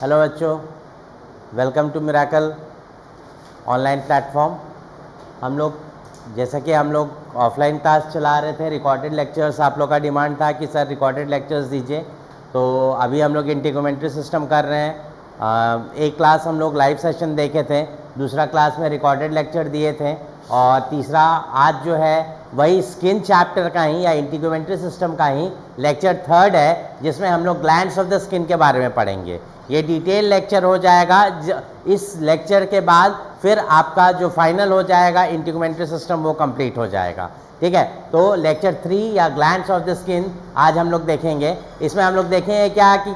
Hello बच्चों, welcome to miracle online platform. हम लोग ऑफलाइन क्लास चला रहे थे, रिकॉर्डेड लेक्चर्स। आप लोग का डिमांड था कि सर रिकॉर्डेड लेक्चर्स दीजिए, तो अभी हम लोग इंटीग्रोमेट्री सिस्टम कर रहे हैं। एक क्लास हम लोग लाइव सेशन देखे थे, दूसरा क्लास में रिकॉर्डेड लेक्चर दिए थे, और तीसरा आज जो है वही स्किन चैप्टर का ही या इंटीग्रोमेट्री सिस्टम का ही लेक्चर थर्ड है, जिसमें हम लोग ग्लैंड्स ऑफ द स्किन के बारे में पढ़ेंगे। ये डिटेल लेक्चर हो जाएगा। इस लेक्चर के बाद फिर आपका जो फाइनल हो जाएगा इंटीग्रोमेट्री सिस्टम वो कंप्लीट हो जाएगा। ठीक है, तो लेक्चर 3 या ग्लैंड्स ऑफ द स्किन आज हम लोग देखेंगे। इसमें हम लोग देखेंगे क्या कि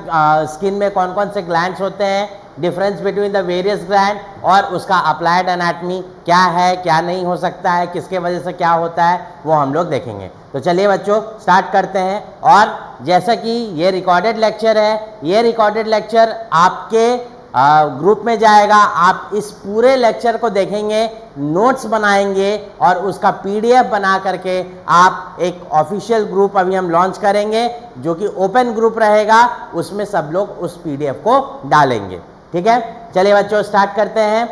स्किन में कौन कौन से ग्लैंड्स होते हैं, difference between the various gland, और उसका अप्लाइड एनाटमी क्या है, क्या नहीं हो सकता है, किसके वजह से क्या होता है, वो हम लोग देखेंगे। तो चलिए बच्चों स्टार्ट करते हैं। और जैसा कि ये रिकॉर्डेड लेक्चर है, ये रिकॉर्डेड लेक्चर आपके ग्रुप में जाएगा। आप इस पूरे लेक्चर को देखेंगे, नोट्स बनाएंगे और उसका पीडीएफ बना करके आप एक ऑफिशियल ग्रुप अभी हम लॉन्च करेंगे, जो कि ओपन ग्रुप रहेगा। उसमें सब लोग उस पीडीएफ को डालेंगे। ठीक है, चलिए बच्चों स्टार्ट करते हैं।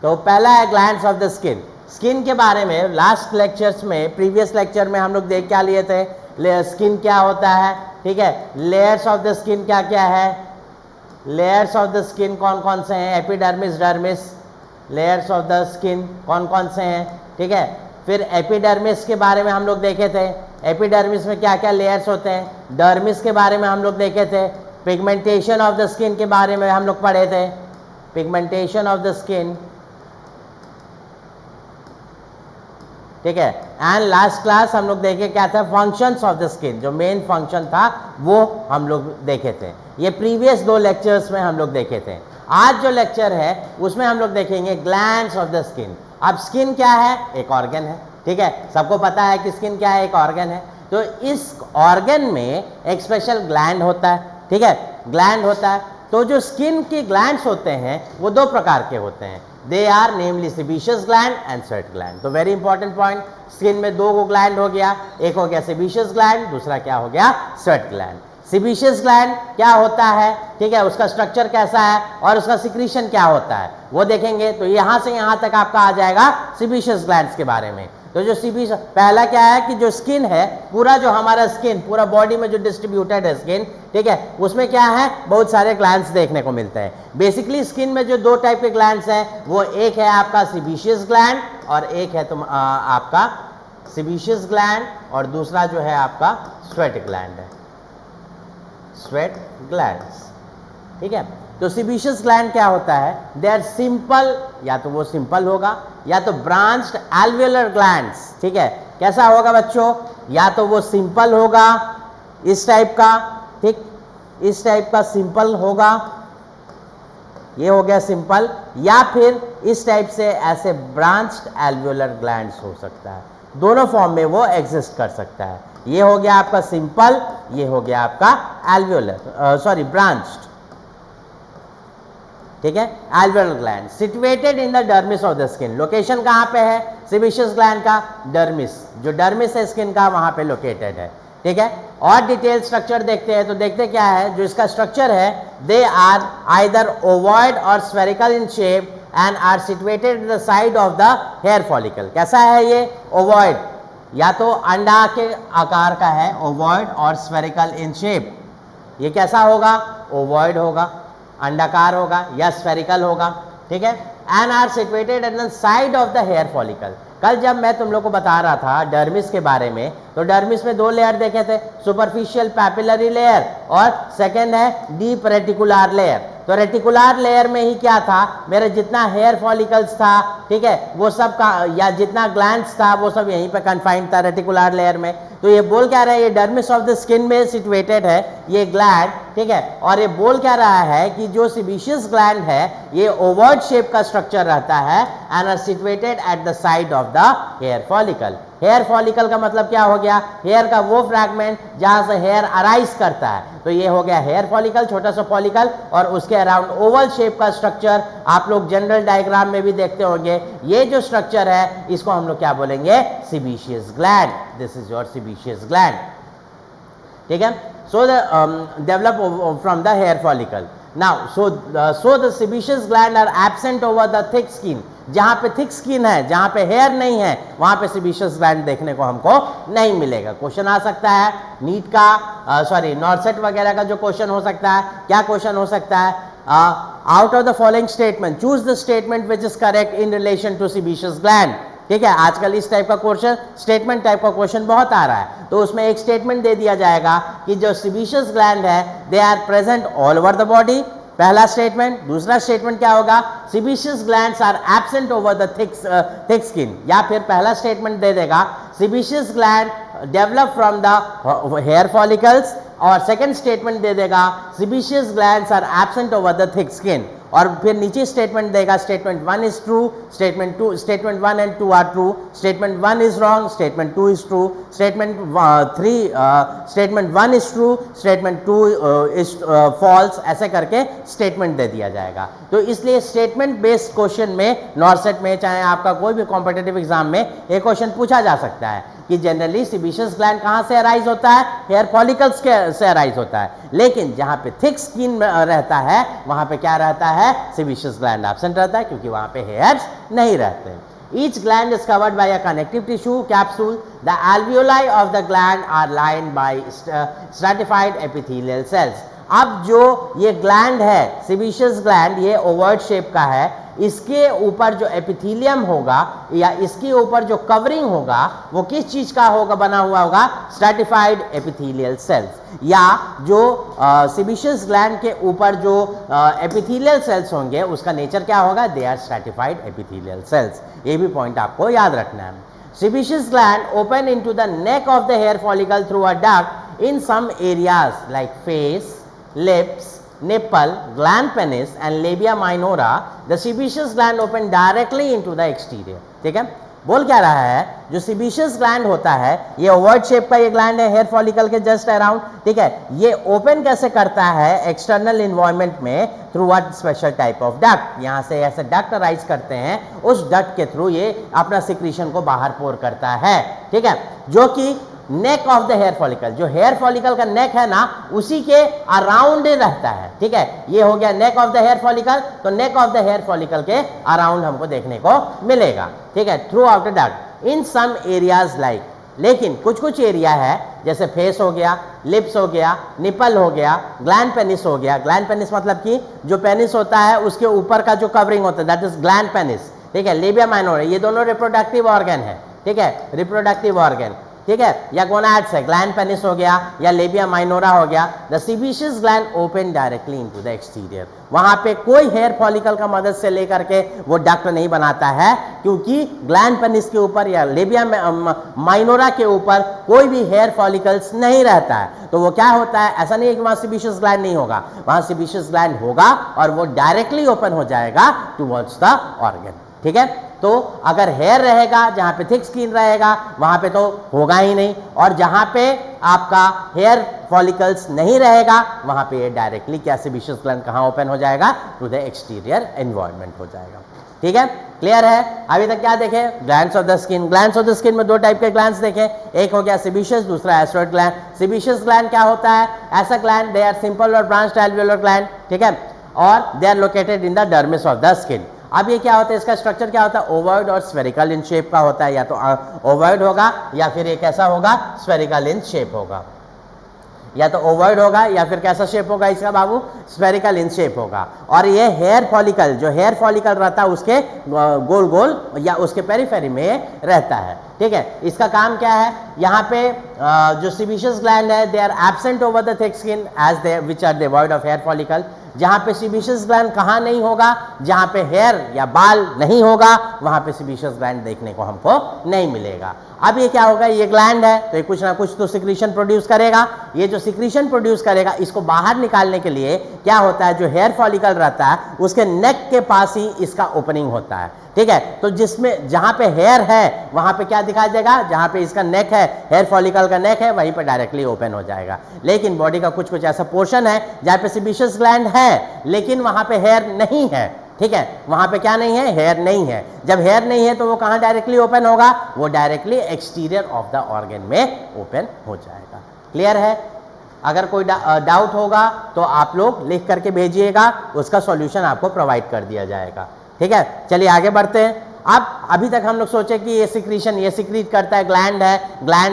तो पहला है glands of the skin. Skin के बारे में लास्ट लेक्चर्स में, प्रीवियस लेक्चर में हम लोग देख क्या लिए थे, स्किन क्या होता है। ठीक है, लेयर्स ऑफ द स्किन क्या क्या है, लेयर्स ऑफ द स्किन कौन कौन से हैं, epidermis, dermis, layers of the skin कौन कौन से हैं। ठीक है, फिर एपिडर्मिस के बारे में हम लोग देखे थे, एपिडर्मिस में क्या क्या लेयर्स होते हैं। डर्मिस के बारे में हम लोग देखे थे। पिगमेंटेशन ऑफ द स्किन के बारे में हम लोग पढ़े थे, पिगमेंटेशन ऑफ द स्किन। ठीक है, एंड लास्ट क्लास हम लोग देखे क्या था, फंक्शंस ऑफ द स्किन। जो मेन फंक्शन था वो हम लोग देखे थे। ये प्रीवियस 2 लेक्चर्स में हम लोग देखे थे। आज जो लेक्चर है उसमें हम लोग देखेंगे ग्लैंड्स ऑफ द स्किन। अब स्किन क्या है, एक ऑर्गन है। ठीक है, सबको पता है कि स्किन क्या है, एक ऑर्गन है। तो इस ऑर्गन में एक स्पेशल ग्लैंड होता है। ठीक है, ग्लैंड होता है। तो जो स्किन के ग्लैंड्स होते हैं वो 2 प्रकार के होते हैं। They are namely sebaceous gland and sweat gland. तो वेरी इंपॉर्टेंट पॉइंट, स्किन में 2 ग्लैंड हो गया, एक हो गया सेबेशियस ग्लैंड, दूसरा क्या हो गया, स्वेट ग्लैंड। सेबेशियस ग्लैंड क्या होता है, ठीक है, उसका स्ट्रक्चर कैसा है और उसका सिक्रीशन क्या होता है वो देखेंगे। तो यहाँ से यहाँ तक आपका आ जाएगा सेबेशियस ग्लैंड्स के बारे में। तो जो सेबेशियस, पहला क्या है कि जो स्किन है, पूरा जो हमारा स्किन पूरा बॉडी में जो डिस्ट्रीब्यूटेड है स्किन, ठीक है, उसमें क्या है, बहुत सारे ग्लैंड्स देखने को मिलते हैं। बेसिकली स्किन में जो 2 टाइप के ग्लैंड्स हैं, वो एक है आपका सेबेशियस ग्लैंड और एक है आपका सेबेशियस ग्लैंड, और दूसरा जो है आपका स्वेट ग्लैंड है, स्वेट ग्लैंड्स। ठीक है, तो सेबेशियस ग्लैंड क्या होता है, दे आर सिंपल, या तो वो सिंपल होगा या तो ब्रांच्ड एल्वियोलर ग्लैंड्स। ठीक है, कैसा होगा बच्चों, या तो वो सिंपल होगा इस टाइप का, ठीक, इस टाइप का सिंपल होगा, ये हो गया सिंपल, या फिर इस टाइप से ऐसे ब्रांच्ड एल्वियोलर ग्लैंड्स हो सकता है। दोनों फॉर्म में वो एग्जिस्ट कर सकता है। ये हो गया आपका सिंपल, ये हो गया आपका एल्वियोलर, सॉरी ब्रांच्ड। ठीक है, alveolar gland situated in the dermis of the skin. Location कहाँ पे है सेबेशियस ग्लैंड का, डर्मिस, जो डर्मिस है स्किन का वहां पे लोकेटेड है। ठीक है, और डिटेल स्ट्रक्चर देखते हैं। तो देखते क्या है, जो इसका स्ट्रक्चर है, दे आर आइदर ओवॉइड और spherical in shape and are situated at the side of the hair follicle. कैसा है ये, ओवॉइड, या तो अंडा के आकार का है, ओवॉइड, और स्फेरिकल इन शेप। ये कैसा होगा, ओवॉइड होगा, अंडाकार होगा, या स्फेरिकल होगा। ठीक है, and are situated at the side of the hair follicle. कल जब मैं तुम लोग को बता रहा था डर्मिस के बारे में, तो डर्मिस में 2 लेयर देखे थे, सुपरफिशियल पैपिलरी लेयर और सेकेंड है डीप रेटिकुलर लेयर। तो रेटिकुलर लेयर में ही क्या था, मेरे जितना हेयर फॉलिकल्स था, ठीक है, वो सब का, या जितना ग्लैंड्स था वो सब यहीं पे कन्फाइंड था रेटिकुलर लेयर में। तो ये बोल क्या रहा है, ये डर्मिस ऑफ द स्किन में सिचुएटेड है ये ग्लैंड। ठीक है, और ये बोल क्या रहा है कि जो सेबेशियस ग्लैंड है ये ओवॉइड शेप का स्ट्रक्चर रहता है and are situated at the side of the hair follicle. Hair follicle का मतलब क्या हो गया, हेयर का वो फ्रैगमेंट जहां से हेयर अराइज करता है। तो ये हो गया हेयर फॉलिकल, छोटा सा फॉलिकल, और उसके अराउंड ओवल शेप का स्ट्रक्चर। आप लोग जनरल डायग्राम में भी देखते होंगे। ये जो स्ट्रक्चर है इसको हम लोग क्या बोलेंगे, sebaceous gland. This is your sebaceous gland. ठीक है, so develop from the hair follicle. Now so the sebaceous gland are absent over the thick skin. जहाँ पे थिक स्किन है, जहाँ पे हेयर नहीं है, वहाँ पे सेबेशियस ग्लैंड देखने को हमको नहीं मिलेगा. क्वेश्चन आ सकता है नीट का, सॉरी नॉर्सेट वगैरह का जो क्वेश्चन हो सकता है, क्या क्वेश्चन हो सकता है, out of the following statement choose the statement which is correct in relation to sebaceous gland. ठीक है, आजकल इस टाइप का क्वेश्चन, स्टेटमेंट टाइप का क्वेश्चन बहुत आ रहा है, तो उसमें एक स्टेटमेंट दे दिया जाएगा कि जो सेबेशियस ग्लैंड है they are present all over the body. पहला स्टेटमेंट. दूसरा स्टेटमेंट क्या होगा, sebaceous glands are absent over the thick skin. या फिर पहला स्टेटमेंट दे देगा sebaceous gland develop from the hair follicles, और सेकंड स्टेटमेंट दे देगा sebaceous glands are absent over the thick skin. और फिर नीचे स्टेटमेंट देगा statement 1 is true, statement 1 and 2 are true, statement 1 is wrong, statement 2 is true, statement 1 is true, statement 2 is false, ऐसे करके statement दे दिया जाएगा. तो इसलिए स्टेटमेंट बेस्ड क्वेश्चन में नॉर्सेट में, चाहे आपका कोई भी कॉम्पिटिटिव एग्जाम में, एक क्वेश्चन पूछा जा सकता है कि जनरली सेबेशियस ग्लैंड कहाँ से अराइज होता है, हेयर फॉलिकल्स से अराइज होता है, लेकिन जहाँ पे थिक स्किन रहता है वहाँ पे क्या रहता है, सेबेशियस ग्लैंड एब्सेंट रहता है, क्योंकि वहाँ पे हेयर्स नहीं रहते. Each gland is covered by a connective tissue capsule. The alveoli of the gland are lined by stratified epithelial cells. अब जो ये ग्लैंड है, सेबेशियस ग्लैंड, ये ओवर्ड शेप का है, इसके ऊपर जो एपिथेलियम होगा या इसके ऊपर जो कवरिंग होगा वो किस चीज का होगा, बना हुआ होगा, स्ट्रैटिफाइड एपिथेलियल सेल्स. या जो सेबेशियस ग्लैंड के ऊपर जो एपिथेलियल सेल्स होंगे उसका नेचर क्या होगा, they are stratified epithelial cells. ये भी पॉइंट आपको याद रखना है. Sebaceous gland open into the neck of the hair follicle through a duct in some areas like face, lips, nipple, gland penis and labia minora. The sebaceous gland open directly into the exterior. ठीक है, बोल क्या रहा है, जो sebaceous gland होता है, ये ओवर्ड शेप का ये ग्लैंड है हेयर फॉलिकल के जस्ट अराउंड. ठीक है, ये ओपन कैसे करता है एक्सटर्नल इन्वायरमेंट में, through a special type of duct. यहाँ से ऐसे डक्ट अराइज करते हैं, उस डक्ट के थ्रू ये अपना सिक्रीशन को बाहर पोर करता है. ठीक है, जो कि neck of the hair follicle, जो हेयर फॉलिकल का नेक है ना, उसी के अराउंड रहता है. ठीक है, ये हो गया neck of the hair follicle, तो neck of the hair follicle के अराउंड हमको देखने को मिलेगा. ठीक है, throughout the duct in some areas like, लेकिन कुछ कुछ एरिया है जैसे फेस हो गया, लिप्स हो गया, निपल हो गया, ग्लैंड पेनिस हो गया. ग्लैंड पेनिस मतलब कि जो पेनिस होता है उसके ऊपर का जो कवरिंग होता है, दैट इज ग्लैंड पेनिस. ठीक है, लेबिया माइनोरा, ये दोनों रिप्रोडक्टिव ऑर्गन है. ठीक है, रिप्रोडक्टिव ऑर्गन. ठीक है, या गोनाड्स है, ग्लैंड पेनिस हो गया या लेबिया माइनोरा हो गया. The sebaceous gland open directly into the exterior. वहां पे कोई हेयर फॉलिकल का मदद से लेकर के वो डक्ट नहीं बनाता है, क्योंकि ग्लैंड पेनिस के ऊपर या लेबिया माइनोरा के ऊपर कोई भी हेयर फॉलिकल्स नहीं रहता है. तो वो क्या होता है, ऐसा नहीं है कि वहां सेबेशियस ग्लैंड नहीं होगा, वहां सेबेशियस ग्लैंड होगा और वो डायरेक्टली ओपन हो जाएगा टुवर्ड्स द ऑर्गन. ठीक है, तो अगर हेयर रहेगा, जहां पे थिक स्किन रहेगा वहां पे तो होगा ही नहीं, और जहां पे आपका हेयर फॉलिकल्स नहीं रहेगा वहां पे ये डायरेक्टली क्या, सेबेशियस ग्लैंड कहां ओपन हो जाएगा, टू द एक्सटीरियर एनवायरनमेंट हो जाएगा. ठीक है, क्लियर है. अभी तक क्या देखे, glands of the skin. Glands of the skin में दो टाइप के ग्लैंड्स देखे, एक हो गया सेबेशियस, दूसरा एस्ट्रोइड ग्लैंड. सेबेशियस ग्लैंड क्या होता है, ऐसा ग्लैंड, दे आर सिंपल और ब्रांच्ड एल्वियोलर ग्लैंड. ठीक है, और they are located in the dermis of the skin. अब ये क्या होता है, इसका स्ट्रक्चर क्या होता है, ओवॉइड और स्फेरिकल इन शेप का होता है. या तो ओवॉइड होगा या फिर ये कैसा होगा, स्फेरिकल इन शेप होगा. या तो ओवॉइड होगा या फिर कैसा शेप होगा इसका बाबू, स्फेरिकल इन शेप होगा. और ये हेयर फॉलिकल, जो हेयर फॉलिकल रहता है उसके गोल गोल या उसके पेरिफेरी में रहता है. ठीक है, इसका काम क्या है, यहाँ पे जो सेबेशियस ग्लैंड है they are absent over the thick skin as they which are devoid of hair follicle. जहाँ पे सेबेशियस ग्लैंड कहाँ नहीं होगा, जहाँ पे हेयर या बाल नहीं होगा वहाँ पे सेबेशियस ग्लैंड देखने को हमको नहीं मिलेगा. अब ये क्या होगा, ये ग्लैंड है तो ये कुछ ना कुछ तो सिक्रीशन प्रोड्यूस करेगा. ये जो सिक्रीशन प्रोड्यूस करेगा इसको बाहर निकालने के लिए क्या होता है, जो हेयर फॉलिकल रहता है उसके नेक के पास ही इसका ओपनिंग होता है. ठीक है, तो जिसमें जहाँ पे हेयर है वहाँ पे क्या दिखाई देगा, जहाँ पे इसका नेक है, हेयर फॉलिकल का नेक है, वहीं पे डायरेक्टली ओपन हो जाएगा. लेकिन बॉडी का कुछ कुछ ऐसा पोर्शन है जहाँ पे सेबेशियस ग्लैंड है लेकिन वहाँ पे हेयर नहीं है. ठीक है, वहाँ पे क्या नहीं है, हेयर नहीं है. जब हेयर नहीं है तो वो कहाँ डायरेक्टली ओपन होगा, वो directly exterior of the organ में ओपन हो जाएगा. क्लियर है. अगर कोई डाउट होगा तो आप लोग लिख करके भेजिएगा, उसका सॉल्यूशन आपको प्रोवाइड कर दिया जाएगा। ठीक है, चलिए आगे बढ़ते हैं। अब अभी तक हम लोग सोचे कि ये सिक्रीशन, ये सिक्रीट करता है, ग्लैंड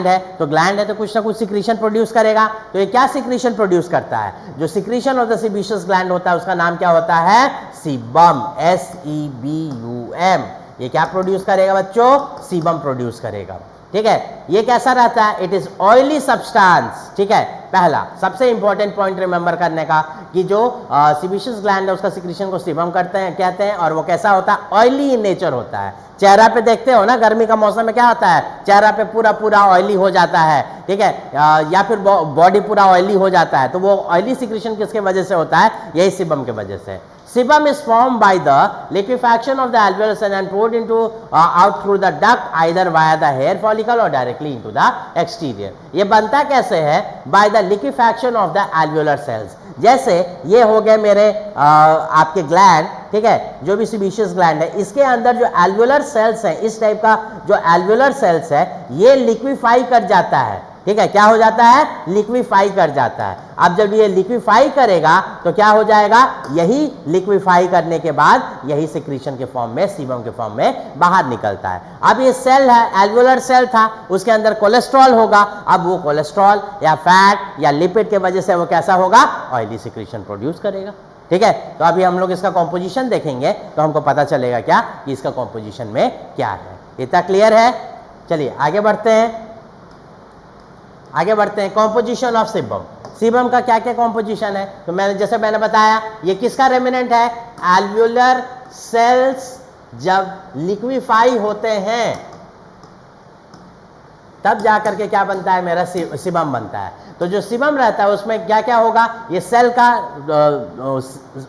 है तो ग्लैंड है तो कुछ ना कुछ सिक्रीशन प्रोड्यूस करेगा। तो ये क्या सिक्रीशन प्रोड्यूस करता है? जो secretion of the sebaceous gland होता है उसका नाम क्या होता है? Sebum, SEBUM। ये क्या प्रोड्यूस करेगा बच्चों? सीबम प्रोड्यूस करेगा। ठीक है, ये कैसा रहता है? It is oily substance. ठीक है, पहला सबसे इंपॉर्टेंट पॉइंट रिमेंबर करने का कि जो सीबेशियस ग्लैंड है उसका सिक्रीशन को सीबम कहते हैं, और वो कैसा होता है? ऑयली इन नेचर होता है। चेहरा पे देखते हो ना, गर्मी का मौसम में क्या होता है? चेहरा पे पूरा ऑयली हो जाता है। ठीक है, या फिर बॉडी पूरा ऑयली हो जाता है। तो वो ऑयली सिक्रीशन किसके वजह से होता है? यही सीबम के वजह से। Sebum is formed by the liquefaction of the alveolar cell and poured into out through the duct either via the hair follicle or directly into the exterior. ये बनता कैसे है? By the liquefaction of the alveolar cells. जैसे ये हो गए मेरे आपके ग्लैंड, ठीक है, जो भी सीबेशियस ग्लैंड है, इसके अंदर जो एल्वियोलर सेल्स है, इस टाइप का जो एल्वियोलर सेल्स है, ये लिक्विफाई कर जाता है। ठीक है, क्या हो जाता है? लिक्विफाई कर जाता है। अब जब ये लिक्विफाई करेगा तो क्या हो जाएगा? यही लिक्विफाई करने के बाद यही सिक्रीशन के फॉर्म में, सीबम के फॉर्म में बाहर निकलता है। अब ये सेल है, एल्वियोलर सेल था, उसके अंदर कोलेस्ट्रॉल होगा। अब वो कोलेस्ट्रॉल या फैट या लिपिड के वजह से वो कैसा होगा? ऑयली सिक्रीशन प्रोड्यूस करेगा। ठीक है, तो अभी हम लोग इसका कॉम्पोजिशन देखेंगे तो हमको पता चलेगा क्या कि इसका कॉम्पोजिशन में क्या है। इतना क्लियर है? चलिए आगे बढ़ते हैं। Composition of sebum. सीबम का क्या क्या कॉम्पोजिशन है? तो जैसे मैंने बताया, ये किसका रेमिनेंट है? एल्वियोलर सेल्स जब लिक्विफाई होते हैं तब जाकर के क्या बनता है? मेरा सीबम बनता है। तो जो सीबम रहता है उसमें क्या क्या होगा? ये सेल का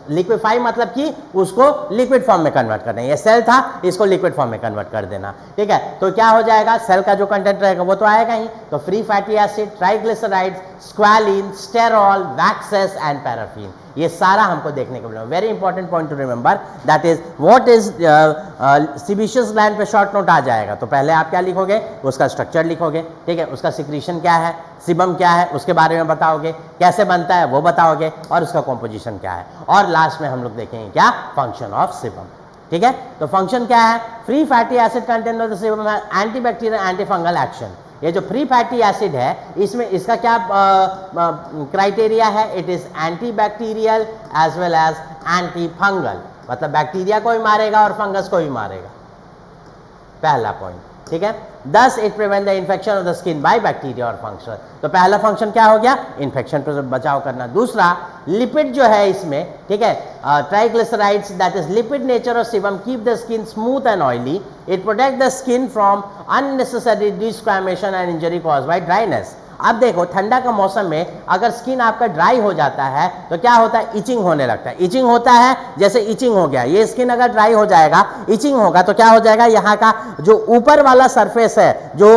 लिक्विफाई मतलब कि उसको लिक्विड फॉर्म में कन्वर्ट करना है। ये सेल था, इसको लिक्विड फॉर्म में कन्वर्ट कर देना। ठीक है, तो क्या हो जाएगा? सेल का जो कंटेंट रहेगा वो तो आएगा ही। तो free fatty acid, triglycerides, squalane, sterol, waxes and paraffin, ये सारा हमको देखने को मिला। Very important point to remember, that is what is sebaceous gland पे शॉर्ट नोट आ जाएगा। तो पहले आप क्या लिखोगे? उसका स्ट्रक्चर लिखोगे। ठीक है, उसका सिक्रीशन क्या है, सीबम क्या है उसके बारे में बताओगे, कैसे बनता है वो बताओगे, और उसका कॉम्पोजिशन क्या है, और लास्ट में हम लोग देखेंगे क्या? Function of sebum. ठीक है, तो फंक्शन क्या है? Free fatty acid content of the sebum है anti bacterial anti fungal action. ये जो फ्री फैटी एसिड है इसमें इसका क्या क्राइटेरिया है? It is anti bacterial as well as anti fungal, मतलब बैक्टीरिया को भी मारेगा और फंगस को भी मारेगा। पहला पॉइंट। ठीक है, thus it prevent the infection of the skin by bacteria और फंक्शन। तो पहला फंक्शन क्या हो गया? इन्फेक्शन से बचाव करना। दूसरा, लिपिड जो है इसमें, ठीक है, triglycerides that is lipid nature of sebum keep the skin smooth and oily. It protect the skin from unnecessary desquamation and injury caused by dryness. अब देखो, ठंडा का मौसम में अगर स्किन आपका ड्राई हो जाता है तो क्या होता है? इचिंग होने लगता है। इचिंग होता है, जैसे इचिंग हो गया, ये स्किन अगर ड्राई हो जाएगा, इचिंग होगा तो क्या हो जाएगा? यहाँ का जो ऊपर वाला सरफेस है, जो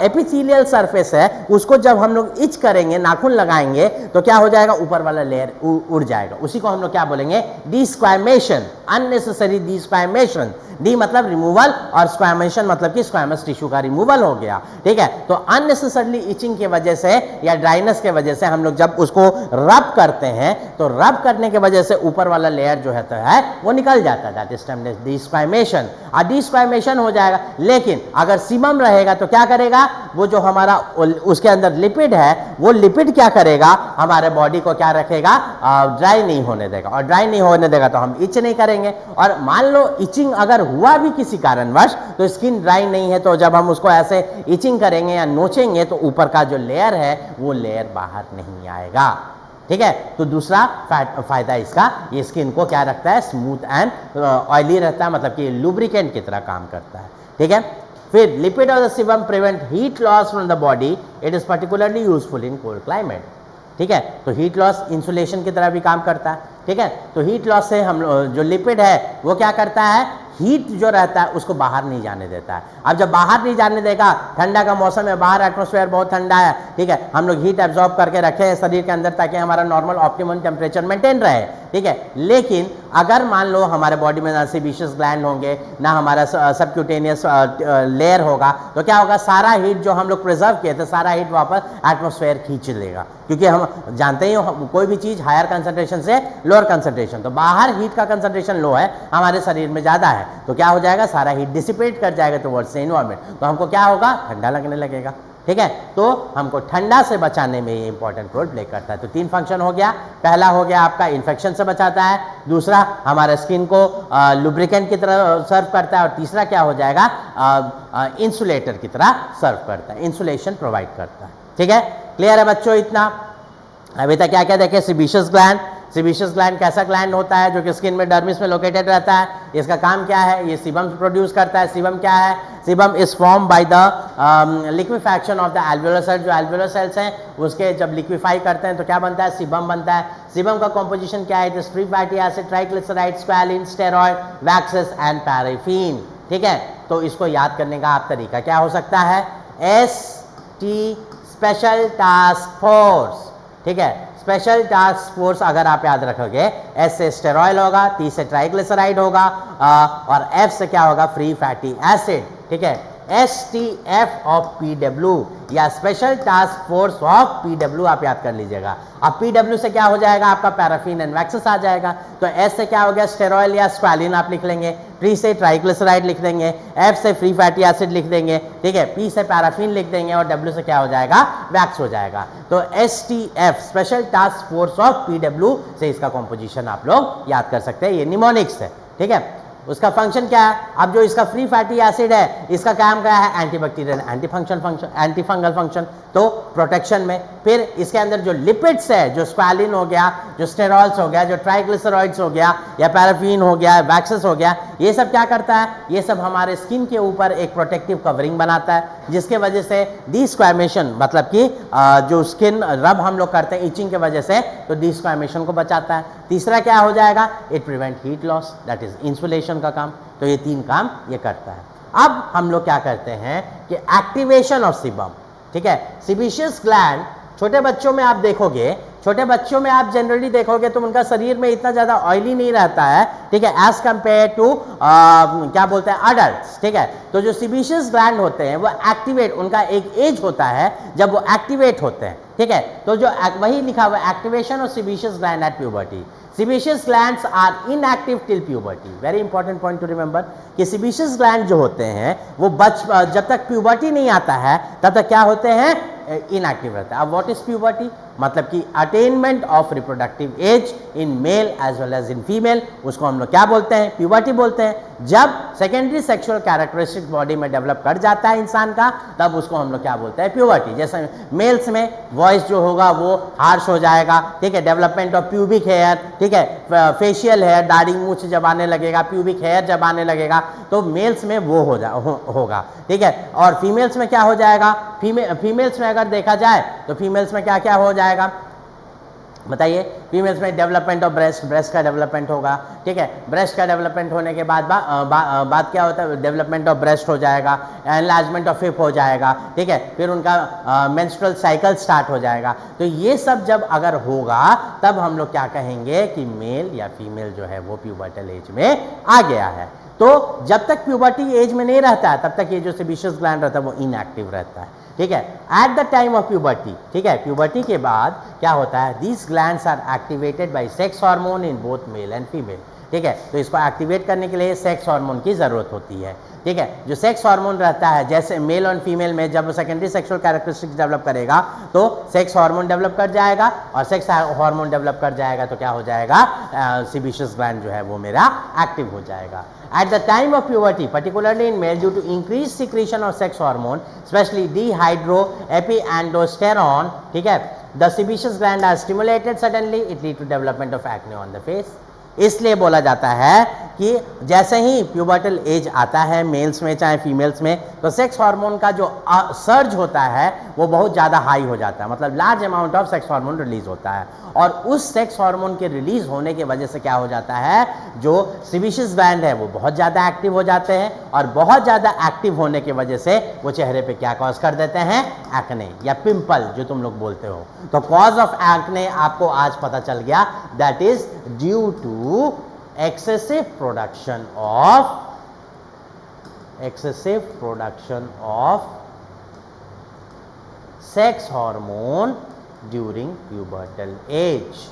एपिथेलियल सरफेस है, उसको जब हम लोग इच करेंगे, नाखून लगाएंगे, तो क्या हो जाएगा? ऊपर वाला लेयर उड़ जाएगा। उसी को हम लोग क्या बोलेंगे? डिस्क्वामेशन, अननेसेसरी डिस्क्वामेशन। डी मतलब रिमूवल और स्क्वामेशन मतलब कि स्क्वामस टिश्यू का रिमूवल हो गया। ठीक है, तो अननेसेसरली इचिंग के वजह से या ड्राइनेस के वजह से हम लोग जब उसको रब करते हैं तो रब करने के वजह से ऊपर वाला लेयर जो है वो निकल जाता है। That is termed as desquamation. Desquamation हो जाएगा। लेकिन अगर सीबम रहेगा तो क्या करेगा? वो जो हमारा उसके अंदर लिपिड है, वो लिपिड क्या करेगा? हमारे बॉडी को क्या रखेगा? ड्राई नहीं होने देगा। और ड्राई नहीं होने देगा तो हम इच नहीं करेंगे। और मान लो इचिंग अगर हुआ भी किसी कारणवश, तो स्किन ड्राई नहीं है, तो जब हम उसको ऐसे इचिंग करेंगे या नोचेंगे तो ऊपर का जो लेयर है वो लेयर बाहर नहीं आएगा। ठीक है, तो दूसरा फायदा इसका, ये स्किन को क्या रखता है? स्मूथ एंड ऑयली रहता है, मतलब कि लुब्रिकेंट की तरह काम करता है। ठीक है, फिर lipid of the sebum prevent heat loss from the body. It is particularly useful in cold climate. ठीक है, तो हीट लॉस इंसुलेशन की तरह भी काम करता है। ठीक है, तो हीट लॉस से हम जो लिपिड है वो क्या करता है? हीट जो रहता है उसको बाहर नहीं जाने देता है। अब जब बाहर नहीं जाने देगा, ठंडा का मौसम है, बाहर एटमॉस्फेयर बहुत ठंडा है, ठीक है, हम लोग हीट एब्जॉर्ब करके रखे हैं शरीर के अंदर ताकि हमारा नॉर्मल ऑप्टिमम टेम्परेचर मेंटेन रहे। ठीक है। लेकिन अगर मान लो हमारे बॉडी में ना सेबेशियस ग्लैंड होंगे, ना हमारा सबक्यूटेनियस लेयर होगा, तो क्या होगा, सारा हीट जो हम लोग प्रिजर्व किए थे सारा हीट वापस एटमॉस्फेयर खींच लेगा, क्योंकि हम जानते ही कोई भी चीज हायर कंसंट्रेशन से लोअर कंसंट्रेशन, तो बाहर हीट का कंसंट्रेशन लो है, हमारे शरीर में ज्यादा है, तो क्या हो जाएगा, सारा हीट डिसिपेट कर जाएगा टुवर्ड्स द एनवायरनमेंट, तो हमको क्या होगा, ठंडा लगने लगेगा। ठीक है, तो हमको ठंडा से बचाने में ये इंपॉर्टेंट रोल प्ले करता है। तो 3 फंक्शन हो गया, पहला हो गया आपका इन्फेक्शन से बचाता है, दूसरा हमारे स्किन को लुब्रिकेंट की तरह सर्व करता है, और तीसरा क्या हो जाएगा, इंसुलेटर की तरह सर्व करता है, इंसुलेशन प्रोवाइड करता है। ठीक है, क्लियर है बच्चों इतना? अभी तक क्या क्या देखे, सेबेशियस ग्लैंड। सेबेशियस ग्लैंड कैसा ग्लैंड होता है, जो कि स्किन में डर्मिस में लोकेटेड रहता है, इसका काम क्या है, ये सीबम प्रोड्यूस करता है। सीबम क्या है, sebum is form by the liquefaction of the alveolar cells, जो एल्वेओलर सेल्स हैं उसके जब लिक्विफाई करते हैं तो क्या बनता है, सीबम बनता है। सीबम का कॉम्पोजिशन क्या है, it is free fatty acid, triglyceride, squalane, steroid, waxes and paraffin. ठीक है, तो इसको याद करने का आप तरीका क्या हो सकता है, ST स्पेशल टास्क फोर्स। ठीक है, स्पेशल टास्क फोर्स अगर आप याद रखोगे, S से स्टेरॉइड होगा, T से ट्राइग्लिसराइड होगा, और F से क्या होगा, फ्री फैटी एसिड। ठीक है, STF ऑफ PW या special task force of PW आप याद कर लीजिएगा। अब PW से क्या हो जाएगा, आपका पैराफिन एंड वैक्सेस आ जाएगा। तो S से क्या हो गया, स्टेरॉइड या स्क्वालिन आप लिख लेंगे, T से ट्राइग्लिसराइड लिख देंगे, F से फ्री फैटी एसिड लिख देंगे, ठीक है, P से पैराफिन लिख देंगे, और W से क्या हो जाएगा, वैक्स हो जाएगा। तो STF special task force of PW से इसका कॉम्पोजिशन आप लोग याद कर सकते हैं, ये निमोनिक्स है। ठीक है, उसका फंक्शन क्या है, अब जो इसका फ्री फैटी एसिड है इसका काम क्या है, एंटीबैक्टीरियल, एंटी फंगल फंक्शन, तो प्रोटेक्शन में। फिर इसके अंदर जो लिपिड्स है, जो स्क्वालिन हो गया, जो स्टेरॉल्स हो गया, जो ट्राइग्लिसराइड्स हो गया, या पैराफिन हो गया, वैक्सेस हो गया, ये सब क्या करता है, ये सब हमारे स्किन के ऊपर एक प्रोटेक्टिव कवरिंग बनाता है, जिसके वजह से डिस्क्वामेशन, मतलब कि जो स्किन रब हम लोग करते हैं इचिंग के वजह से, तो डिस्क्वामेशन को बचाता है। तीसरा क्या हो जाएगा, it prevent heat loss, that is insulation का काम। तो ये 3 काम ये करता है। अब हम लोग क्या करते हैं कि एक्टिवेशन ऑफ सीबम। ठीक है, सेबेशियस ग्लैंड छोटे बच्चों में आप देखोगे, छोटे बच्चों में आप जनरली देखोगे तो उनका शरीर में इतना ज्यादा ऑयली नहीं रहता है, ठीक है, एज कंपेयर टू क्या बोलते हैं, अडल्ट्स। ठीक है, तो जो सेबेशियस ग्लैंड होते हैं वो एक्टिवेट, उनका एक एज होता है जब वो एक्टिवेट होते हैं। ठीक है, तो जो वही लिखा हुआ activation of sebaceous gland at puberty. Sebaceous glands are inactive till puberty. Very important point to remember कि sebaceous gland जो होते हैं वो जब तक प्यूबर्टी नहीं आता है तब तक क्या होते हैं, इनएक्टिव रहता है। अब व्हाट इज प्यूबर्टी, मतलब कि attainment of reproductive age in male as well as in female, उसको हम लोग क्या बोलते हैं, प्यूबर्टी बोलते हैं। जब सेकेंडरी सेक्सुअल कैरेक्टरिस्टिक बॉडी में डेवलप कर जाता है इंसान का, तब उसको हम लोग क्या बोलते हैं, प्यूबर्टी। जैसे मेल्स में वॉइस जो होगा वो हार्श हो जाएगा, ठीक है, डेवलपमेंट ऑफ प्यूबिक हेयर, ठीक है, फेशियल हेयर, दाढ़ी मूंछ जब आने लगेगा, प्यूबिक हेयर जब आने लगेगा, तो मेल्स में वो होगा। ठीक है, और फीमेल्स में क्या हो जाएगा, फीमेल्स में अगर देखा जाए तो फीमेल्स में क्या क्या हो जाएगा बताइए। फीमेल्स में डेवलपमेंट ऑफ ब्रेस्ट का डेवलपमेंट होगा। ठीक है, ब्रेस्ट का डेवलपमेंट होने के बाद बाद क्या होता है, डेवलपमेंट ऑफ ब्रेस्ट हो जाएगा, एनलार्जमेंट ऑफ हिप हो जाएगा। ठीक है, फिर उनका मेंस्ट्रुअल साइकिल स्टार्ट हो जाएगा। तो ये सब जब अगर होगा तब हम लोग क्या कहेंगे कि मेल या फीमेल जो है वो प्यूबर्टल एज में आ गया है। तो जब तक प्यूबर्टी एज में नहीं रहता है तब तक ये जो सेबेशियस ग्लैंड रहता है वो इनएक्टिव रहता है। ठीक है, at the time of puberty, ठीक है, प्यूबर्टी के बाद क्या होता है, these glands are activated by sex hormone in both male and female. ठीक है, तो इसको एक्टिवेट करने के लिए सेक्स हार्मोन की जरूरत होती है। ठीक है, जो सेक्स हार्मोन रहता है, जैसे मेल और फीमेल में जब सेकेंडरी सेक्सुअल कैरेक्टरिस्टिक्स डेवलप करेगा तो सेक्स हार्मोन डेवलप कर जाएगा, और सेक्स हार्मोन डेवलप कर जाएगा तो क्या हो जाएगा, सेबेशियस ग्लैंड जो है वो मेरा एक्टिव हो जाएगा। At the time of puberty, particularly in male, due to increased secretion of sex hormone, especially dehydroepiandrosterone, ठीक है, the sebaceous gland are stimulated suddenly, it lead to development of acne on the face. इसलिए बोला जाता है कि जैसे ही pubertal age आता है मेल्स में चाहे फीमेल्स में, तो सेक्स हार्मोन का जो सर्ज होता है वो बहुत ज़्यादा हाई हो जाता है, मतलब large amount of sex hormone release होता है। और उस सेक्स हार्मोन के रिलीज होने की वजह से क्या हो जाता है, जो सीबेशियस ग्लैंड है वो बहुत ज़्यादा एक्टिव हो जाते हैं, और बहुत ज़्यादा एक्टिव होने की वजह से वो चेहरे पे क्या कॉज कर देते हैं, एक्ने या पिंपल जो तुम लोग बोलते हो। तो कॉज ऑफ एक्ने आपको आज पता चल गया, that is due to excessive production of sex hormone during pubertal age.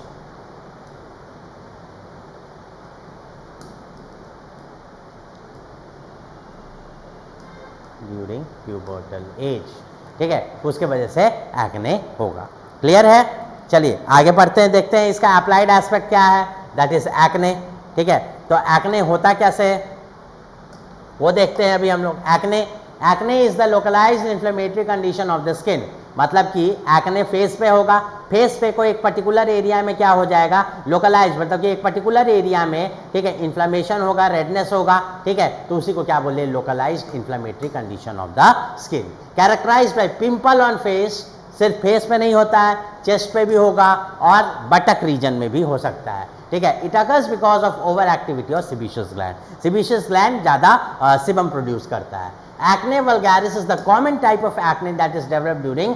During pubertal age, ठीक है, उसके वजह से एक्ने होगा। क्लियर है? चलिए आगे बढ़ते हैं, देखते हैं इसका अप्लाइड एस्पेक्ट क्या है, दैट इज एक्ने। ठीक है, तो एक्ने होता कैसे वो देखते हैं अभी हम लोग। Acne is the localised inflammatory condition of the skin, मतलब कि एक्ने फेस पे होगा, फेस पे कोई एक पर्टिकुलर एरिया में क्या हो जाएगा, लोकलाइज, मतलब कि एक पर्टिकुलर एरिया में, ठीक है, इन्फ्लेमेशन होगा, रेडनेस होगा, ठीक है, तो उसी को क्या बोले, localised inflammatory condition of the skin. Characterised by pimple on face, सिर्फ फेस पे नहीं होता है, चेस्ट पे भी होगा और बटक रीजन में भी हो सकता है। ठीक है, it occurs because of over activity of sebaceous gland. Sebaceous gland ज़्यादा सीबम प्रोड्यूस करता है। Acne vulgaris is the common type of acne that is developed during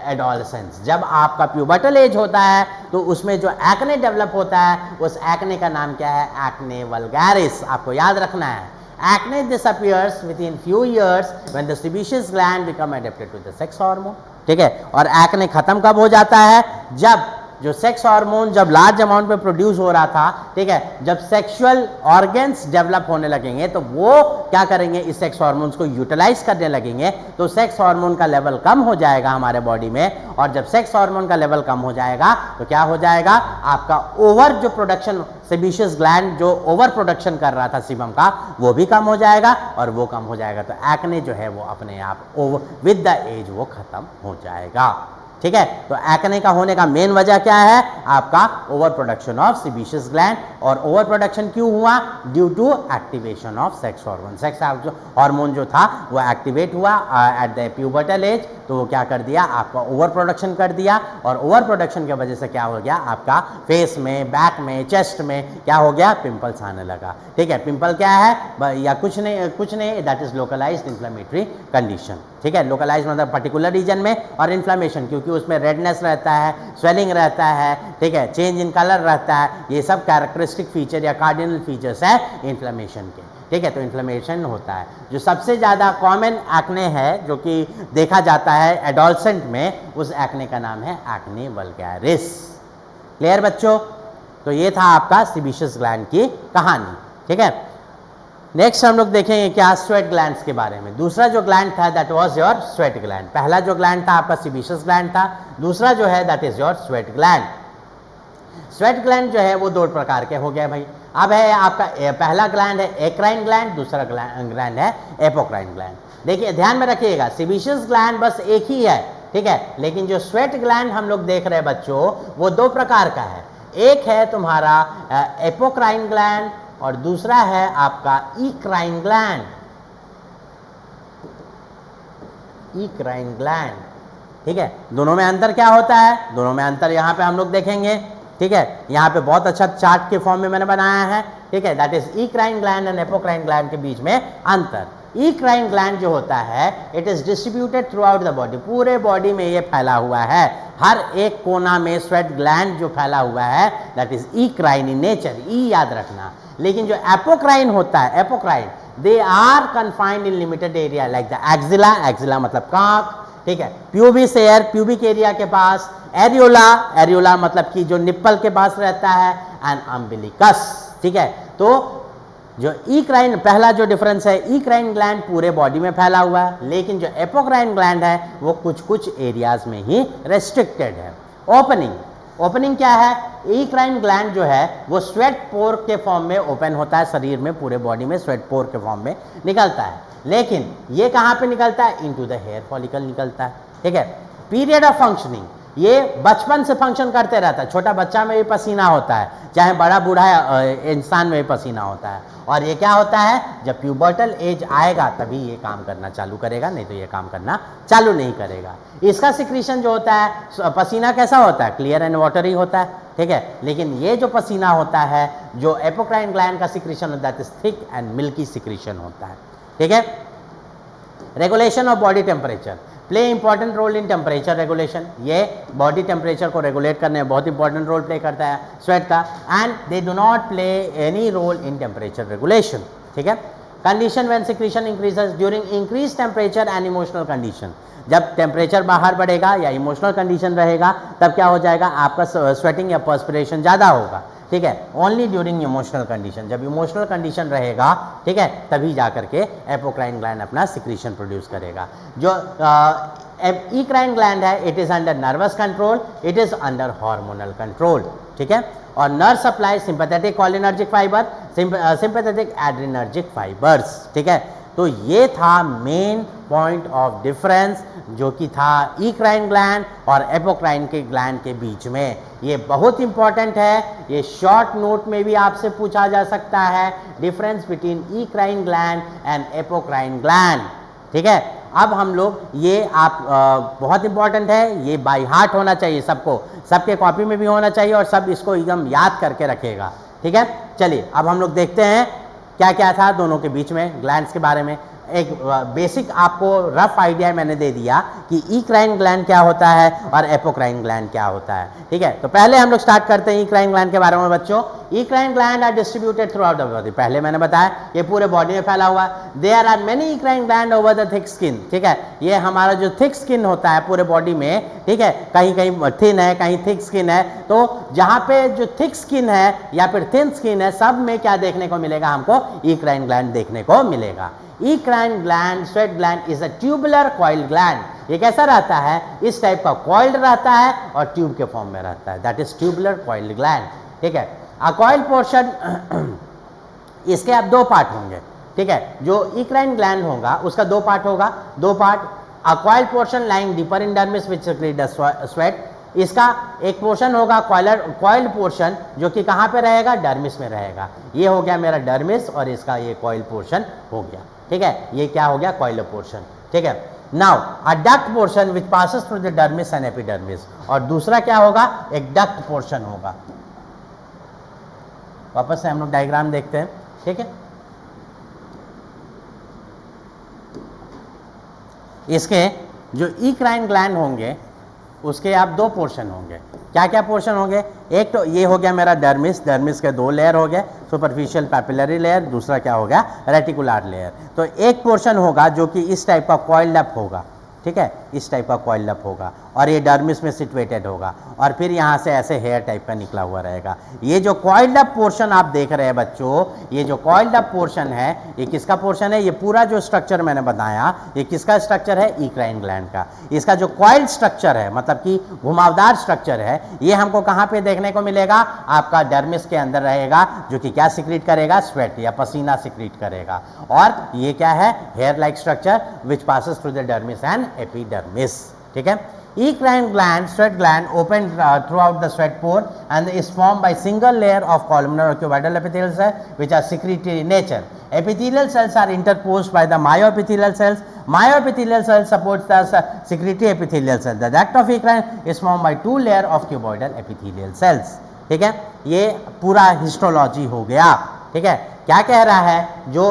adolescence. जब आपका प्यूबर्टल एज होता है तो उसमें जो एक्ने डेवलप होता है, उस एक्ने का नाम क्या है, एक्ने वल्गैरिस। आपको याद रखना है, acne disappears within few years when the sebaceous gland become adapted to the sex hormone। ठीक है, और एक्ने खत्म कब हो जाता है, जब जो सेक्स हार्मोन जब लार्ज अमाउंट में प्रोड्यूस हो रहा था, ठीक है, जब सेक्सुअल ऑर्गन्स डेवलप होने लगेंगे तो वो क्या करेंगे, इस सेक्स हार्मोन्स को यूटिलाइज करने लगेंगे, तो सेक्स हार्मोन का लेवल कम हो जाएगा हमारे बॉडी में। और जब सेक्स हार्मोन का लेवल कम हो जाएगा तो क्या हो जाएगा, आपका ओवर जो प्रोडक्शन, सेबेशियस ग्लैंड जो ओवर प्रोडक्शन कर रहा था सीबम का, वो भी कम हो जाएगा, और वो कम हो जाएगा तो एक्ने जो है वो अपने आप विद द एज वो खत्म हो जाएगा। ठीक है, तो एक्ने का होने का मेन वजह क्या है, आपका over production of sebaceous gland. और ओवर प्रोडक्शन क्यों हुआ, due to activation of sex hormone. Sex hormone जो था वो एक्टिवेट हुआ एट द प्यूबर्टल एज, तो वो क्या कर दिया, आपका ओवर प्रोडक्शन कर दिया, और ओवर प्रोडक्शन की वजह से क्या हो गया, आपका फेस में, बैक में, चेस्ट में क्या हो गया, पिंपल्स आने लगा। ठीक है, पिंपल क्या है, या कुछ नहीं, that is localised inflammatory condition. ठीक है, लोकलाइज मतलब पर्टिकुलर रीजन में, और इन्फ्लेमेशन क्योंकि उसमें रेडनेस रहता है, स्वेलिंग रहता है, ठीक है, चेंज इन कलर रहता है, ये सब कैरेक्टरिस्टिक फीचर या कार्डिनल फीचर्स है इन्फ्लेमेशन के। ठीक है, तो इन्फ्लेमेशन होता है। जो सबसे ज़्यादा कॉमन एक्ने है जो कि देखा जाता है एडोलसेंट में, उस एक्ने का नाम है एक्ने वल्गैरिस। क्लियर बच्चों? तो ये था आपका सीबेशियस ग्लैंड की कहानी। ठीक है, नेक्स्ट हम लोग देखेंगे क्या, स्वेट ग्लैंड्स के बारे में। दूसरा जो ग्लैंड था that was your sweat gland. पहला जो ग्लैंड था आपका सीबेशियस ग्लैंड था, दूसरा जो है that is your sweat gland. Sweat gland जो है वो दो प्रकार के हो गए भाई। अब है आपका पहला ग्लैंड है एक्राइन ग्लैंड, दूसरा ग्लैंड है एपोक्राइन ग्लैंड। देखिए ध्यान में रखिएगा, सीबेशियस ग्लैंड बस एक ही है, ठीक है, लेकिन जो स्वेट ग्लैंड हम लोग देख रहे हैं बच्चों, वो दो प्रकार का है। एक है तुम्हारा एपोक्राइन ग्लैंड, और दूसरा है आपका इक्राइन ग्लैंड। इक्राइन ग्लैंड, ठीक है, दोनों में अंतर क्या होता है, दोनों में अंतर यहाँ पे हम लोग देखेंगे। ठीक है, यहाँ पे बहुत अच्छा चार्ट के फॉर्म में मैंने बनाया है। ठीक है, that is eccrine gland and apocrine gland के बीच में अंतर। इक्राइन ग्लैंड जो होता है, it is distributed throughout the body, पूरे बॉडी में ये फैला हुआ है, हर एक कोना में स्वेट ग्लैंड जो फैला हुआ है that is eccrine in nature, ई याद रखना। लेकिन जो एपोक्राइन होता है, apocrine, they are confined in limited area like the axilla, axilla मतलब कांख, ठीक है, प्यूबिस एयर, प्यूबिक एरिया के पास, एरियोला, एरियोला मतलब कि जो निप्पल के पास रहता है, एंड अम्बिलिकस। ठीक है, तो जो इक्राइन, पहला जो डिफरेंस है, इक्राइन ग्लैंड पूरे बॉडी में फैला हुआ है, लेकिन जो एपोक्राइन ग्लैंड है वो कुछ कुछ एरियाज में ही रेस्ट्रिक्टेड है। ओपनिंग क्या है, इक्राइन ग्लैंड जो है वो स्वेट पोर के फॉर्म में ओपन होता है, शरीर में पूरे बॉडी में स्वेट पोर के फॉर्म में निकलता है। लेकिन ये कहाँ पे निकलता है, इनटू द हेयर फॉलिकल निकलता है। ठीक है, पीरियड ऑफ फंक्शनिंग, ये बचपन से फंक्शन करते रहता है, छोटा बच्चा में भी पसीना होता है, चाहे बड़ा बूढ़ा इंसान में भी पसीना होता है। और ये क्या होता है, जब प्यूबर्टल एज आएगा तभी ये काम करना चालू करेगा, नहीं तो ये काम करना चालू नहीं करेगा। इसका सिक्रीशन जो होता है, पसीना कैसा होता है, क्लियर एंड वाटरी होता है, ठीक है। लेकिन ये जो पसीना होता है, जो एपोक्राइन ग्लैंड का सिक्रीशन होता है, थिक एंड मिल्की सिक्रीशन होता है, ठीक है। Regulation of body temperature, play important role in temperature regulation. ये बॉडी टेम्परेचर को रेगुलेट करने में बहुत इंपॉर्टेंट रोल प्ले करता है स्वेट का। And they do not play any role in temperature regulation, ठीक है। Condition when secretion increases during increase temperature and emotional condition, जब टेम्परेचर बाहर बढ़ेगा या इमोशनल कंडीशन रहेगा तब क्या हो जाएगा, आपका स्वेटिंग या पर्सपिरेशन ज़्यादा होगा, ठीक है। ओनली ड्यूरिंग इमोशनल कंडीशन, जब इमोशनल कंडीशन रहेगा, ठीक है, तभी जा करके एपोक्राइन ग्लैंड अपना सिक्रीशन प्रोड्यूस करेगा। जो इक्राइन ग्लैंड है, it is under nervous control, it is under hormonal control, ठीक है। और nerve supply sympathetic cholinergic fibre, sympathetic adrenergic fibres, ठीक है। तो ये था मेन पॉइंट ऑफ डिफरेंस जो कि था इक्राइन ग्लैंड और एपोक्राइन के ग्लैंड के बीच में। ये बहुत इंपॉर्टेंट है, ये शॉर्ट नोट में भी आपसे पूछा जा सकता है, difference between eccrine gland and apocrine gland, ठीक है। अब हम लोग ये आप बहुत इंपॉर्टेंट है, ये बाय हार्ट होना चाहिए सबको, सबके कॉपी में भी होना चाहिए और सब इसको एकदम याद करके रखेगा, ठीक है। चलिए अब हम लोग देखते हैं क्या क्या था दोनों के बीच में ग्लैंड्स के बारे में। एक बेसिक आपको रफ आइडिया मैंने दे दिया कि इक्राइन ग्लैंड क्या होता है और एपोक्राइन ग्लैंड क्या होता है, ठीक है। तो पहले हम लोग स्टार्ट करते हैं इक्राइन ग्लैंड के बारे में बच्चों। Eccrine gland are distributed throughout the body, पहले मैंने बताया ये पूरे बॉडी में फैला हुआ है। There are many eccrine gland over the thick skin, ठीक है। ये हमारा जो थिक स्किन होता है पूरे बॉडी में, ठीक है, कहीं कहीं थिन है, कहीं थिक स्किन है। तो जहाँ पे जो थिक स्किन है या फिर थिन स्किन है, सब में क्या देखने को मिलेगा, हमको इक्राइन ग्लैंड देखने को मिलेगा। Eccrine gland, sweat gland is a tubular coiled gland. ये कैसा रहता है, इस टाइप का कॉइल्ड रहता है और ट्यूब के फॉर्म में रहता है, that is tubular coiled gland, ठीक है। अ कॉइल्ड पोर्शन, इसके अब दो पार्ट होंगे, ठीक है। जो इक्राइन ग्लैंड होगा उसका दो पार्ट होगा, दो part. A coiled portion lying deeper in dermis which secrete the sweat, इसका एक पोर्शन होगा कॉइल्ड पोर्शन जो कि कहाँ पे रहेगा, डर्मिस में रहेगा। ये हो गया मेरा डर्मिस और इसका ये कॉइल्ड पोर्शन हो गया, ठीक है। ये क्या हो गया, कॉइल्ड पोर्शन, ठीक है। Now a duct portion which passes through the dermis and epidermis, और दूसरा क्या होगा, एक डक्ट पोर्शन होगा। वापस से हम लोग डायग्राम देखते हैं, ठीक है। इसके जो इक्राइन ग्लैंड होंगे उसके आप दो पोर्शन होंगे। क्या क्या पोर्शन होंगे, एक तो ये हो गया मेरा डर्मिस, डर्मिस के दो लेयर हो गए, सुपरफिशियल पैपिलरी लेयर, दूसरा क्या हो गया, रेटिकुलर लेयर। तो एक पोर्शन होगा जो कि इस टाइप का कॉइल्ड अप होगा, ठीक है, इस टाइप का कॉइल्ड अप होगा और ये डर्मिस में सिचुएटेड होगा और फिर यहाँ से ऐसे हेयर टाइप का निकला हुआ रहेगा। ये जो कॉइल्ड अप पोर्शन आप देख रहे हैं बच्चों, ये जो कॉइल्ड अप पोर्शन है ये किसका पोर्शन है, ये पूरा जो स्ट्रक्चर मैंने बताया ये किसका स्ट्रक्चर है, इक्राइन ग्लैंड का। इसका जो कॉइल्ड स्ट्रक्चर है, मतलब कि घुमावदार स्ट्रक्चर है, ये हमको कहाँ पे देखने को मिलेगा, आपका डर्मिस के अंदर रहेगा, जो कि क्या सिक्रीट करेगा, स्वेट या पसीना सिक्रीट करेगा। और ये क्या है, hair like structure which passes through the dermis and epidermis, ठीक है। Eccrine gland, sweat gland, open throughout the sweat pore and is formed by single layer of columnar or cuboidal epithelial cells which are secretory in nature. Epithelial cells are interposed by the myoepithelial cells. Myoepithelial cells supports the secretory epithelial cells. The duct of eccrine is formed by two layer of cuboidal epithelial cells. ठीक है, ये पूरा histology हो गया, ठीक है। क्या कह रहा है, जो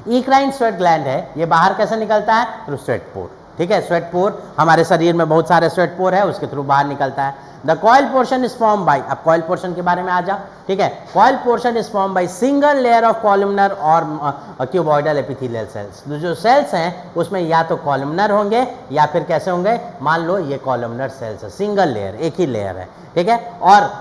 इक्राइन स्वेट ग्लैंड है ये बाहर कैसे निकलता है, थ्रू स्वेट पोर, ठीक है। स्वेट पोर, हमारे शरीर में बहुत सारे स्वेट पोर है, उसके थ्रू बाहर निकलता है। The coil portion is form bye, अब कॉइल पोर्शन के बारे में आ जाओ, ठीक है। Coil portion is form by single layer of columnar और क्यूबॉइडल एपिथेलियल सेल्स। जो सेल्स हैं उसमें या तो कॉलमनर होंगे या फिर कैसे होंगे, मान लो ये कॉलमनर सेल्स है, सिंगल लेयर, एक ही लेयर है, ठीक है। और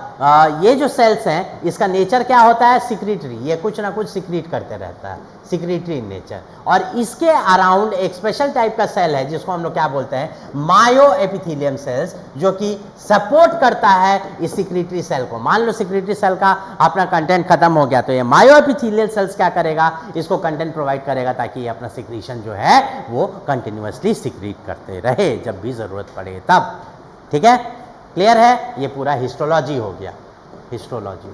ये जो सेल्स हैं इसका नेचर क्या होता है, सिक्रीटरी, ये कुछ ना कुछ सिक्रीट करते रहता है, सिक्रीटरी इन नेचर। और इसके अराउंड एक स्पेशल टाइप का सेल है जिसको हम लोग क्या बोलते हैं, मायो एपिथेलियम सेल्स, जो कि सपोर्ट करता है इस सिक्रीटरी सेल को। मान लो सिक्रीटरी सेल का अपना कंटेंट खत्म हो गया तो ये मायो एपिथेलियल सेल्स क्या करेगा, इसको कंटेंट प्रोवाइड करेगा ताकि ये अपना सिक्रीशन जो है वो कंटिन्यूअसली सिक्रीट करते रहे जब भी जरूरत पड़े तब, ठीक है, क्लियर है? ये पूरा हिस्टोलॉजी हो गया, हिस्टोलॉजी।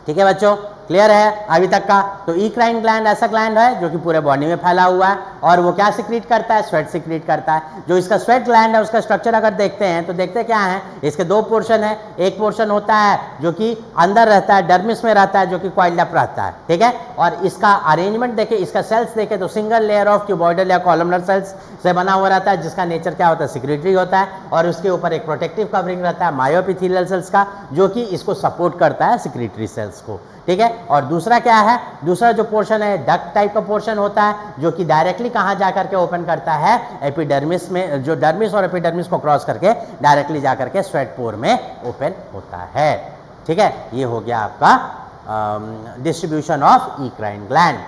ठीक है बच्चों, क्लियर है अभी तक का? तो इक्राइन ग्लैंड ऐसा ग्लैंड है जो कि पूरे बॉडी में फैला हुआ है और वो क्या सिक्रीट करता है? स्वेट सिक्रीट करता है। जो इसका स्वेट ग्लैंड है उसका स्ट्रक्चर अगर देखते हैं तो देखते क्या है, इसके दो पोर्शन है। एक पोर्शन होता है जो कि अंदर रहता है, डर्मिस में रहता है, जो कि कॉइल्ड अप रहता है, ठीक है। और इसका अरेंजमेंट देखे, इसका सेल्स देखे तो सिंगल लेयर ऑफ क्यूबॉइडल या कॉलमनर सेल्स से बना हुआ रहता है, जिसका नेचर क्या होता है? सिक्रेटरी होता है। और उसके ऊपर एक प्रोटेक्टिव कवरिंग रहता है मायोएपिथेलियल सेल्स का, जो कि इसको सपोर्ट करता है सिक्रेटरी सेल्स को, ठीक है। और दूसरा क्या है? दूसरा जो पोर्शन है डक्ट टाइप का पोर्शन होता है, जो कि डायरेक्टली कहां जाकर के ओपन करता है? एपिडर्मिस में, जो डर्मिस और एपिडर्मिस को क्रॉस करके डायरेक्टली जाकर के स्वेट पोर में ओपन होता है, ठीक है। ये हो गया आपका डिस्ट्रीब्यूशन ऑफ इक्राइन ग्लैंड।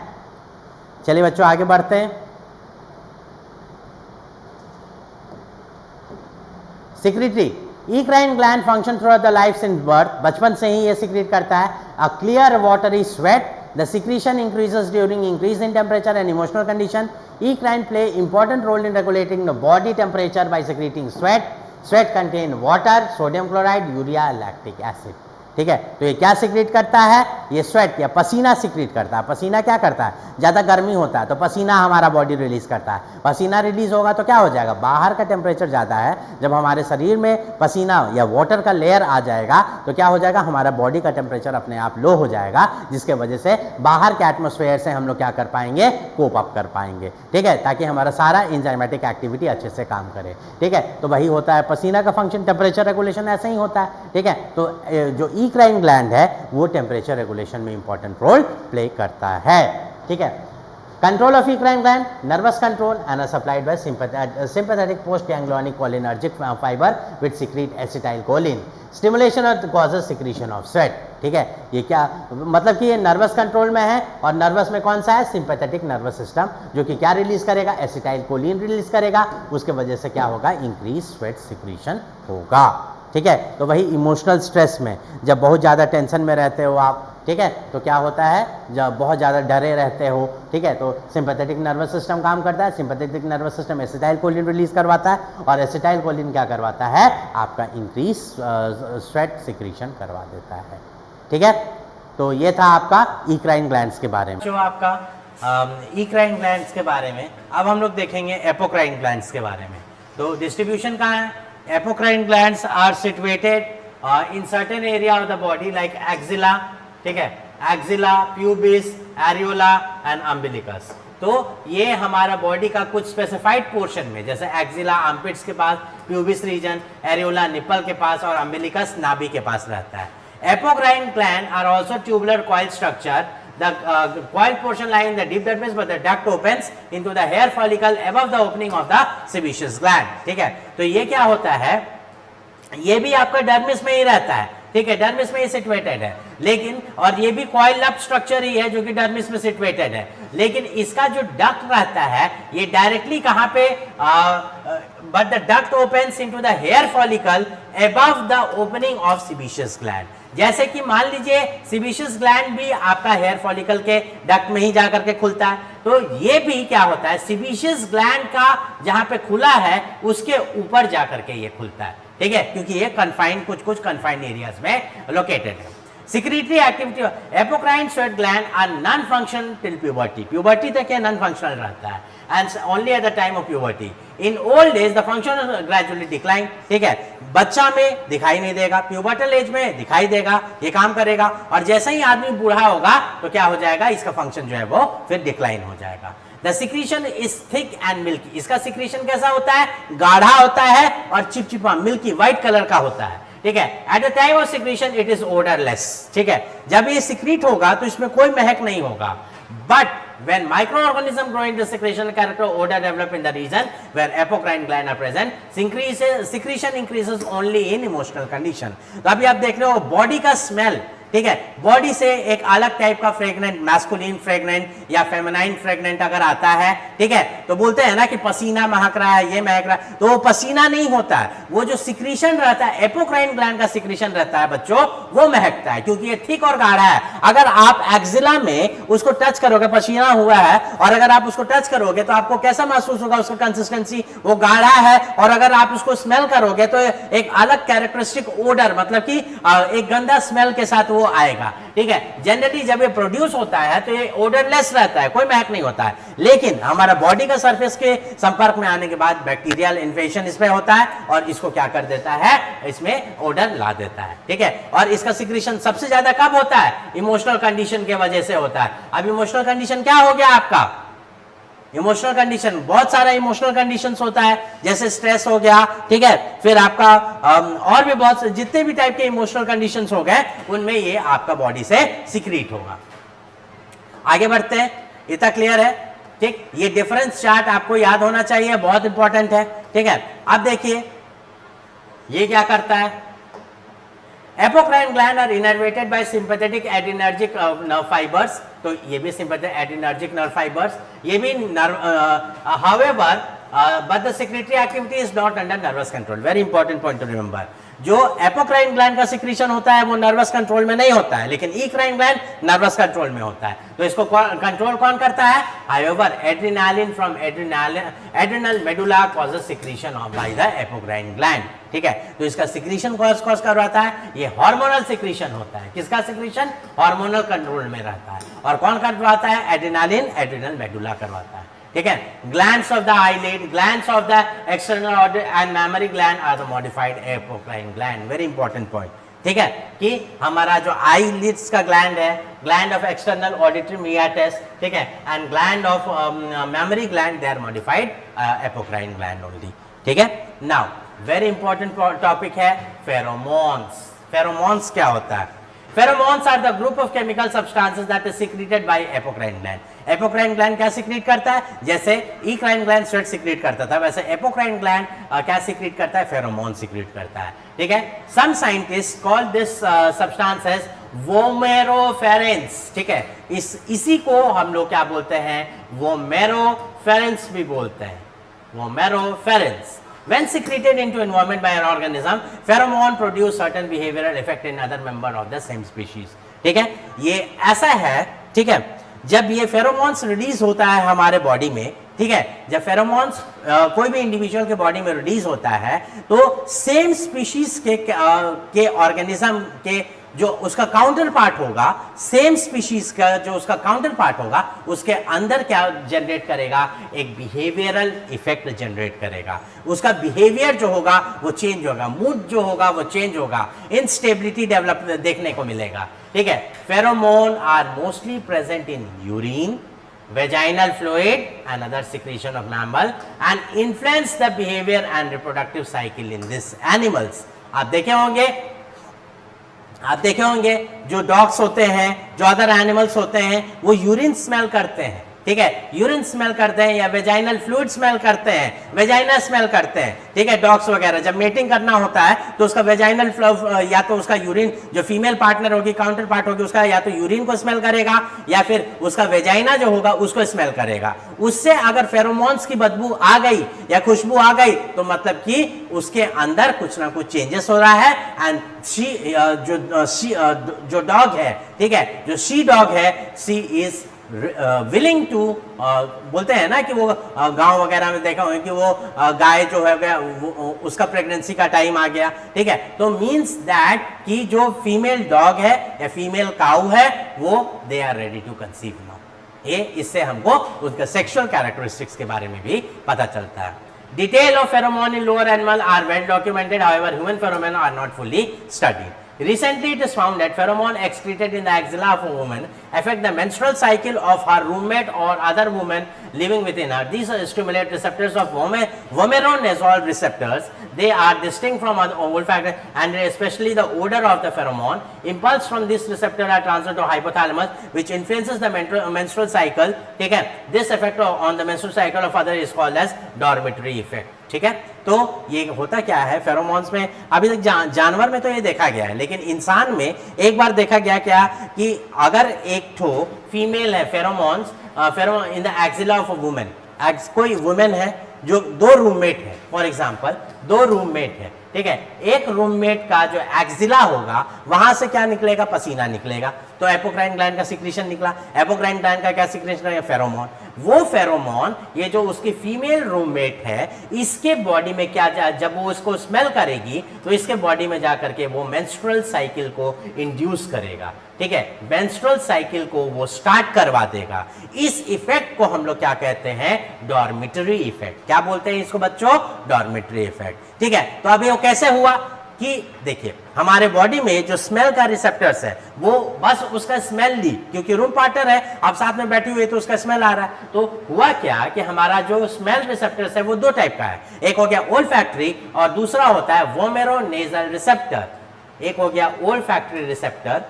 चलिए बच्चों आगे बढ़ते हैं। Secretory eccrine gland function through the life since birth, बचपन से ही ये सिक्रेट करता है a clear watery sweat. The secretion increases during increase in temperature and emotional condition. Eccrine play important role in regulating the body temperature by secreting sweat. Sweat contain water, sodium chloride, urea, lactic acid, ठीक है। तो ये क्या secrete करता है? ये sweat या पसीना सिक्रेट करता है। पसीना क्या करता है? ज़्यादा गर्मी होता है तो पसीना हमारा बॉडी रिलीज करता है। पसीना रिलीज होगा तो क्या हो जाएगा? बाहर का टेम्परेचर ज़्यादा है, जब हमारे शरीर में पसीना या वाटर का लेयर आ जाएगा तो क्या हो जाएगा? हमारा बॉडी का टेम्परेचर अपने आप लो हो जाएगा, जिसके वजह से बाहर के एटमोसफेयर से हम लोग क्या कर पाएंगे? कोप अप कर पाएंगे, ठीक है, ताकि हमारा सारा एंजाइमेटिक एक्टिविटी अच्छे से काम करे, ठीक है। तो वही होता है पसीना का फंक्शन, टेम्परेचर रेगुलेशन ऐसे ही होता है, ठीक है। तो जो इक्राइन ग्लैंड है वो टेम्परेचर रेगुलेशन में इंपॉर्टेंट रोल प्ले करता है, ठीक है। Control of eccrine gland, nervous control and supplied by sympathetic postganglionic cholinergic fiber which secrete acetylcholine. Stimulation of causes secretion of sweat, ठीक है। ये क्या मतलब कि ये नर्वस कंट्रोल में है और नर्वस में कौन सा है? सिंपैथेटिक नर्वस सिस्टम, जो कि क्या रिलीज करेगा? एसिटाइलकोलिन रिलीज करेगा। उसके वजह से क्या होगा? इंक्रीज स्वेट सिक्रीशन होगा, ठीक है। तो वही इमोशनल स्ट्रेस में जब बहुत ज़्यादा टेंशन में रहते हो आप, ठीक है, तो क्या होता है? जब बहुत ज़्यादा डरे रहते हो, ठीक है, तो सिंपैथेटिक नर्वस सिस्टम काम करता है। Sympathetic nervous system acetylcholine release करवाता है और एसिटाइलकोलिन क्या करवाता है? आपका इंक्रीज स्वेट सिक्रीशन करवा देता है, ठीक है। तो ये था आपका इक्राइन ग्लैंड्स के बारे में, जो आपका इक्राइन ग्लैंड्स के बारे में। अब हम लोग देखेंगे एपोक्राइन ग्लैंड्स के बारे में। तो डिस्ट्रीब्यूशन कहाँ है? Apocrine glands are situated in certain area of the body like axilla, ठीक है, axilla, pubis, areola and umbilicus. तो ये हमारा बॉडी का कुछ स्पेसिफाइड पोर्शन में, जैसे एक्सिला आर्मपिट्स के पास, प्यूबिस रीजन, एरियोला निप्पल के पास और अम्बिलिकस नाभि के पास रहता है। Apocrine gland are also tubular coil structure. The coiled portion lie in the deep dermis, but the duct opens into the hair follicle above the opening of the sebaceous gland. ठीक है, तो ये क्या होता है? ये भी आपका डर्मिस में ही रहता है, ठीक है, डर्मिस में ही सिचुएटेड है, लेकिन और ये भी कॉइल अप स्ट्रक्चर ही है जो कि डर्मिस में सिचुएटेड है, लेकिन इसका जो डक्ट रहता है ये डायरेक्टली कहां पे? But the duct opens into the hair follicle above the opening of sebaceous gland. जैसे कि मान लीजिए सेबेशियस ग्लैंड भी आपका हेयर फॉलिकल के डक्ट में ही जाकर के खुलता है, तो ये भी क्या होता है? सेबेशियस ग्लैंड का जहां पे खुला है उसके ऊपर जाकर के ये खुलता है, ठीक है, क्योंकि ये कन्फाइंड कुछ कन्फाइंड एरियाज में लोकेटेड है. Secretory activity apocrine sweat gland are non-functional till puberty. Puberty तक ये non-functional रहता है and only at the time of puberty. In old age the function gradually decline. ठीक है, बच्चा में दिखाई नहीं देगा, pubertal age में दिखाई देगा, ये काम करेगा, और जैसे ही आदमी बूढ़ा होगा तो क्या हो जाएगा? इसका फंक्शन जो है वो फिर डिक्लाइन हो जाएगा. The secretion is thick and milky. इसका secretion कैसा होता है? गाढ़ा होता है और चिपचिपा मिल्की व्हाइट कलर का होता है, ठीक है. At the time of secretion it is odourless, ठीक है, जब ये सिक्रीट होगा तो इसमें कोई महक नहीं होगा. But when microorganism grow in the secretion character odor develop in the region where apocrine gland are present. Secretion increases only in emotional condition. तो अभी आप देख रहे हो बॉडी का स्मेल ठीक है। बॉडी से एक अलग टाइप का फ्रेगनेंट, मैस्कुलिन फ्रेगनेंट या फेमिनाइन फ्रेगनेंट अगर आता है, ठीक है, तो बोलते हैं ना कि पसीना महक रहा है, ये महक रहा है, तो वो पसीना नहीं होता है, वो जो सिक्रीशन रहता है, एपोक्राइन ग्लैंड का सिक्रीशन रहता है बच्चों, वो महकता है, क्योंकि ये थिक और गाढ़ा है। अगर आप एक्जिला में उसको टच करोगे, पसीना हुआ है, और अगर आप उसको टच करोगे तो आपको कैसा महसूस होगा, उसका कंसिस्टेंसी वो गाढ़ा है, और अगर आप उसको स्मेल करोगे तो एक अलग कैरेक्टरिस्टिक ओडर, मतलब कि एक गंदा स्मेल के साथ वो आएगा, ठीक है। जनरली जब ये प्रोड्यूस होता है तो ये ओडरलेस रहता है, कोई महक नहीं होता है, लेकिन हमारा बॉडी का सरफेस के संपर्क में आने के बाद बैक्टीरियल इन्फेक्शन इसमें होता है और इसको क्या कर देता है, इसमें ओडर ला देता है, ठीक है। और इसका सिक्रीशन सबसे ज्यादा कब होता है, इमोशनल कंडीशन के वजह से होता है। अब इमोशनल कंडीशन क्या हो गया आपका, इमोशनल कंडीशन, बहुत सारा इमोशनल कंडीशंस होता है, जैसे स्ट्रेस हो गया, ठीक है, फिर आपका और भी बहुत जितने भी टाइप के इमोशनल कंडीशंस हो गए, उनमें ये आपका बॉडी से सिक्रीट होगा। आगे बढ़ते हैं, इतना क्लियर है, ठीक। ये डिफरेंस चार्ट आपको याद होना चाहिए, बहुत इंपॉर्टेंट है, ठीक है। अब देखिए ये क्या करता है, apocrine gland are innervated by sympathetic adrenergic nerve fibres, तो ये भी सिंपैथेटिक एड्रिनर्जिक नर्व फाइबर्स, ये भी nerve, however but the secretory activity is not under nervous control. Very important point to remember, जो एपोक्राइन ग्लैंड का secretion होता है वो नर्वस कंट्रोल में नहीं होता है, लेकिन इक्राइन ग्लैंड नर्वस कंट्रोल में होता है। तो इसको कंट्रोल कौन करता है, however adrenaline from adrenal medulla causes secretion of by the apocrine gland, ठीक है। तो इसका सिक्रीशन कॉज करवाता है, ये हार्मोनल सिक्रीशन होता है, किसका सिक्रीशन, हार्मोनल कंट्रोल में रहता है, और कौन करवाता है, एड्रेनालिन एड्रेनल मेडुला करवाता है, ठीक है। Glands of the eyelid, glands of the external order and mammary gland are the modified apocrine gland. Very important point, ठीक है, कि हमारा जो आईलिड्स का ग्लैंड है, gland of external auditory meatus, ठीक है, and gland of mammary gland, they are modified apocrine gland only, ठीक है। नाउ वेरी इंपॉर्टेंट टॉपिक है फेरोमोन्स। फेरोमोन्स क्या होता है, pheromones are the group of chemical substances that is secreted by apocrine gland. Apocrine gland क्या secrete करता है, जैसे इक्राइन ग्लैंड स्वेट सिक्रीट करता था, वैसे एपोक्राइन ग्लैंड क्या सिक्रीट करता है, फेरोमोन सिक्रीट करता है, ठीक है। Some scientist call this substance as vomeropherins, ठीक है, इसी को हम लोग क्या बोलते हैं, वोमेरोफेरेंस भी बोलते हैं, वोमेरोफेरेंस। When secreted into environment by an organism, pheromone produce certain behavioral effect in other member of the same species, ठीक है। ये ऐसा है, ठीक है, जब ये फेरोमोन्स रिलीज होता है हमारे बॉडी में, ठीक है, जब फेरोमोन्स कोई भी इंडिविजुअल के बॉडी में रिलीज होता है, तो सेम स्पीशीज के ऑर्गेनिज्म के जो उसका काउंटर पार्ट होगा, सेम स्पीशीज का जो उसका काउंटर पार्ट होगा, उसके अंदर क्या जनरेट करेगा, एक बिहेवियरल इफेक्ट जनरेट करेगा। उसका बिहेवियर जो होगा वो चेंज होगा, मूड जो होगा वो चेंज होगा, इंस्टेबिलिटी डेवलप देखने को मिलेगा, ठीक है। Pheromone are mostly present in urine, vaginal fluid and other secretion of mammal and influence the behavior and reproductive cycle in these animals। आप देखे होंगे जो डॉग्स होते हैं, जो अदर एनिमल्स होते हैं, वो यूरिन स्मेल करते हैं, ठीक है, यूरिन स्मेल करते हैं या वेजाइनल फ्लूइड स्मेल करते हैं, वेजाइना स्मेल करते हैं, ठीक है। डॉग्स वगैरह जब मेटिंग करना होता है तो उसका वेजाइनल या तो उसका यूरिन, जो फीमेल पार्टनर होगी, काउंटर पार्ट होगी, उसका या तो यूरिन को स्मेल करेगा या फिर उसका वेजाइना जो होगा उसको स्मेल करेगा। उससे अगर फेरोमोन्स की बदबू आ गई या खुशबू आ गई तो मतलब कि उसके अंदर कुछ ना कुछ चेंजेस हो रहा है, एंड जो डॉग है, ठीक है, जो शी डॉग है, शी इज विलिंग टू, बोलते हैं ना कि वो गांव वगैरह में देखा होगा कि वो गाय जो है उसका प्रेगनेंसी का टाइम आ गया, ठीक है, तो मींस दैट कि जो फीमेल डॉग है या फीमेल काऊ है वो they are ready to conceive now. ये इससे हमको उसके सेक्सुअल कैरेक्टरिस्टिक्स के बारे में भी पता चलता है। Detail of pheromone in lower animal are well documented, however human pheromone are not fully studied. Recently it is found that pheromone excreted in the axilla of a woman affect the menstrual cycle of her roommate or other woman living within her. These stimulate receptors of vomeronasal receptors. They are distinct from other olfactory and especially the odor of the pheromone. Impulse from this receptor are transferred to hypothalamus, which influences the menstrual cycle. ठीक है, this effect on the menstrual cycle of other is called as dormitory effect. ठीक है। तो ये होता क्या है pheromones में, अभी तक जानवर में तो ये देखा गया है, लेकिन इंसान में एक बार देखा गया क्या कि अगर एक ठो फीमेल है pheromones in the axilla of a women, कोई वुमेन है जो दो रूममेट है, फॉर एग्जांपल दो रूममेट है, ठीक है, एक रूममेट का जो एक्सिला होगा वहां से क्या निकलेगा, पसीना निकलेगा, तो एपोक्राइन ग्लैंड का सिक्रीशन निकला। एपोक्राइन ग्लैंड का क्या सिक्रीशन है, फेरोमोन। वो फेरोमोन ये जो उसकी फीमेल रूममेट है इसके बॉडी में क्या जब वो उसको स्मेल करेगी तो इसके बॉडी में जाकर के वो मेंस्ट्रुअल साइकिल को इंड्यूस करेगा, ठीक है, मेंस्ट्रुअल साइकिल को वो स्टार्ट करवा देगा। इस इफेक्ट को हम लोग क्या कहते हैं, डॉर्मिटरी इफेक्ट। क्या बोलते हैं इसको बच्चों, डॉर्मिटरी इफेक्ट, ठीक है। तो अभी वो कैसे हुआ कि देखिए हमारे बॉडी में जो स्मेल का रिसेप्टर्स है वो बस उसका स्मेल ली, क्योंकि रूम पार्टनर है, आप साथ में बैठे हुए तो उसका स्मेल आ रहा है। तो हुआ क्या कि हमारा जो स्मेल रिसेप्टर्स है वो दो टाइप का है, एक हो गया ओल्फैक्टरी और दूसरा होता है वोमेरोनेजल रिसेप्टर। एक हो गया ओल्फैक्टरी रिसेप्टर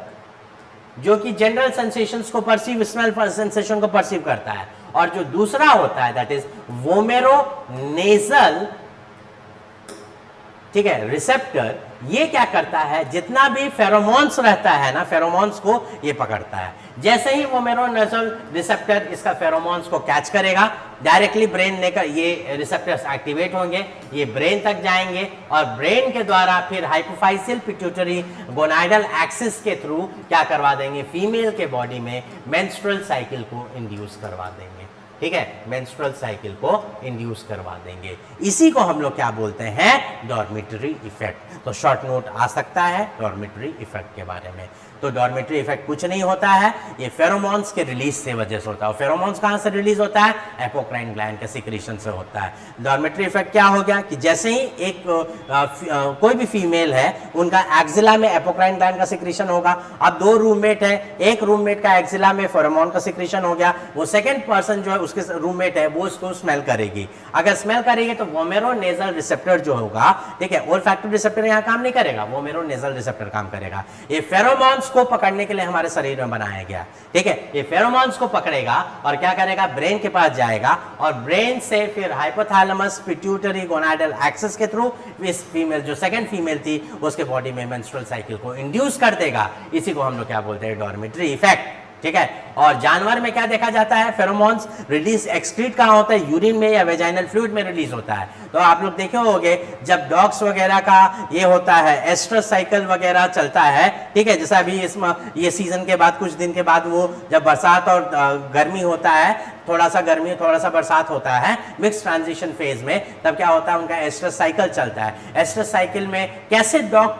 जो कि जनरल सेंसेशंस को परसीव, स्मेल सेंसेशन को परसीव करता है, और जो दूसरा होता है दैट इज वोमेरोनेजल, ठीक है, रिसेप्टर। ये क्या करता है, जितना भी फेरोमोन्स रहता है ना, फेरोमोन्स को ये पकड़ता है। जैसे ही वो वोमेरोनेजल रिसेप्टर इसका फेरोमोन्स को कैच करेगा, डायरेक्टली ब्रेन लेकर ये रिसेप्टर्स एक्टिवेट होंगे, ये ब्रेन तक जाएंगे और ब्रेन के द्वारा फिर हाइपोफाइसियल पिट्यूटरी गोनाइडल एक्सिस के थ्रू क्या करवा देंगे, फीमेल के बॉडी में मेंस्ट्रुअल साइकिल को इंड्यूस करवा देंगे, ठीक है, मेंस्ट्रुअल साइकिल को इंड्यूस करवा देंगे। इसी को हम लोग क्या बोलते हैं, डॉर्मिटरी इफेक्ट। तो शॉर्ट नोट आ सकता है डॉर्मिटरी इफेक्ट के बारे में। तो डॉर्मिटरी इफेक्ट कुछ नहीं होता है, ये फेरोमोन्स के रिलीज से वजह से होता है। फेरोमोन्स कहां से रिलीज होता है, एपोक्राइन ग्लैंड के सिक्रीशन से होता है। डॉर्मिटरी इफेक्ट क्या हो गया कि जैसे ही एक कोई भी फीमेल है उनका एक्सिला में एपोक्राइन ग्लैंड का सिक्रीशन होगा। अब दो रूममेट है, एक रूममेट का एक्सिला में फेरोमोन का सिक्रीशन हो गया, वो सेकंड पर्सन जो है उसके रूममेट है वो उसको स्मेल करेगी। अगर स्मेल करेगी तो वोमेरोनेजल रिसेप्टर जो होगा, ठीक है, ओल्फैक्टरी रिसेप्टर यहां काम नहीं करेगा, वोमेरोनेजल रिसेप्टर काम करेगा। ये फेरोमोन्स को पकड़ने के लिए हमारे शरीर में बनाया गया, ठीक है। ये फेरोमोन्स को पकड़ेगा और क्या करेगा, ब्रेन के पास जाएगा और ब्रेन से फिर हाइपोथैलेमस पिट्यूटरी गोनाइडल एक्सिस के थ्रू इस फीमेल जो सेकंड फीमेल थी उसके बॉडी में मेंस्ट्रुअल साइकिल को इंड्यूस कर देगा। इसी को हम लोग क्या बोलते हैं, डॉर्मिटरी इफेक्ट, ठीक है। और जानवर में क्या देखा जाता है, फेरोमोन्स रिलीज एक्सक्रीट कहां होता है, यूरिन में या वेजाइनल फ्लूइड में रिलीज होता है। तो आप लोग देखे होंगे जब डॉग्स वगैरह का ये होता है, एस्ट्रस साइकिल वगैरह चलता है, ठीक है, जैसा अभी इसमें ये सीजन के बाद कुछ दिन के बाद वो जब बरसात और गर्मी होता है, थोड़ा सा गर्मी थोड़ा सा बरसात होता है, मिक्स ट्रांजिशन फेज में, तब क्या होता है, उनका एस्ट्रस साइकिल चलता है। एस्ट्रस साइकिल में कैसे डॉग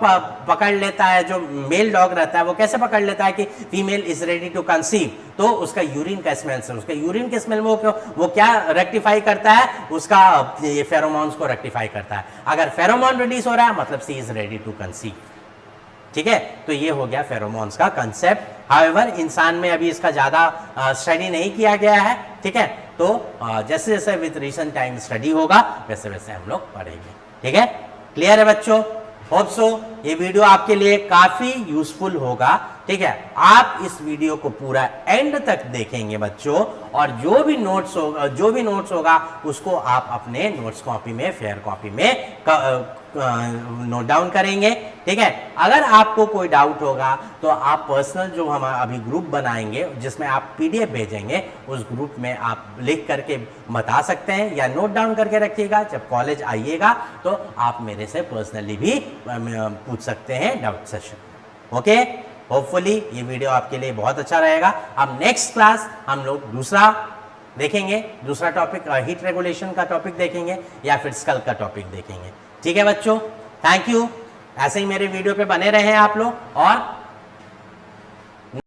पकड़ लेता है, जो मेल डॉग रहता है वो कैसे पकड़ लेता है कि female is ready to conceive, तो उसका यूरिन का स्मेल से, उसका यूरिन के स्मेल वो क्या रेक्टिफाई करता है, उसका ये फेरोमोन्स को रेक्टिफाई करता है। अगर फेरोमोन रिलीज हो रहा है मतलब सी इज रेडी टू कंसीव, ठीक है। तो ये हो गया फेरोमोन्स का कंसेप्ट। हाउएवर इंसान में अभी इसका ज्यादा स्टडी नहीं किया गया है, ठीक है। तो जैसे जैसे विद रीसेंट टाइम स्टडी होगा वैसे वैसे हम लोग पढ़ेंगे, ठीक है। क्लियर है बच्चों, होप सो ये वीडियो आपके लिए काफी यूजफुल होगा, ठीक है। आप इस वीडियो को पूरा एंड तक देखेंगे बच्चों, और जो भी नोट्स होगा उसको आप अपने नोट्स कॉपी में, फेयर कॉपी में नोट डाउन करेंगे, ठीक है। अगर आपको कोई डाउट होगा तो आप पर्सनल जो हम अभी ग्रुप बनाएंगे जिसमें आप पीडीएफ भेजेंगे, उस ग्रुप में आप लिख करके बता सकते हैं या नोट डाउन करके रखिएगा। जब कॉलेज आइएगा तो आप मेरे से पर्सनली भी पूछ सकते हैं डाउट सेशन, ओके। होपफुली ये वीडियो आपके लिए बहुत अच्छा रहेगा। अब नेक्स्ट क्लास हम लोग दूसरा देखेंगे, दूसरा टॉपिक हीट रेगुलेशन का टॉपिक देखेंगे या फिर स्कल का टॉपिक देखेंगे, ठीक है बच्चों। थैंक यू, ऐसे ही मेरे वीडियो पे बने रहे आप लोग और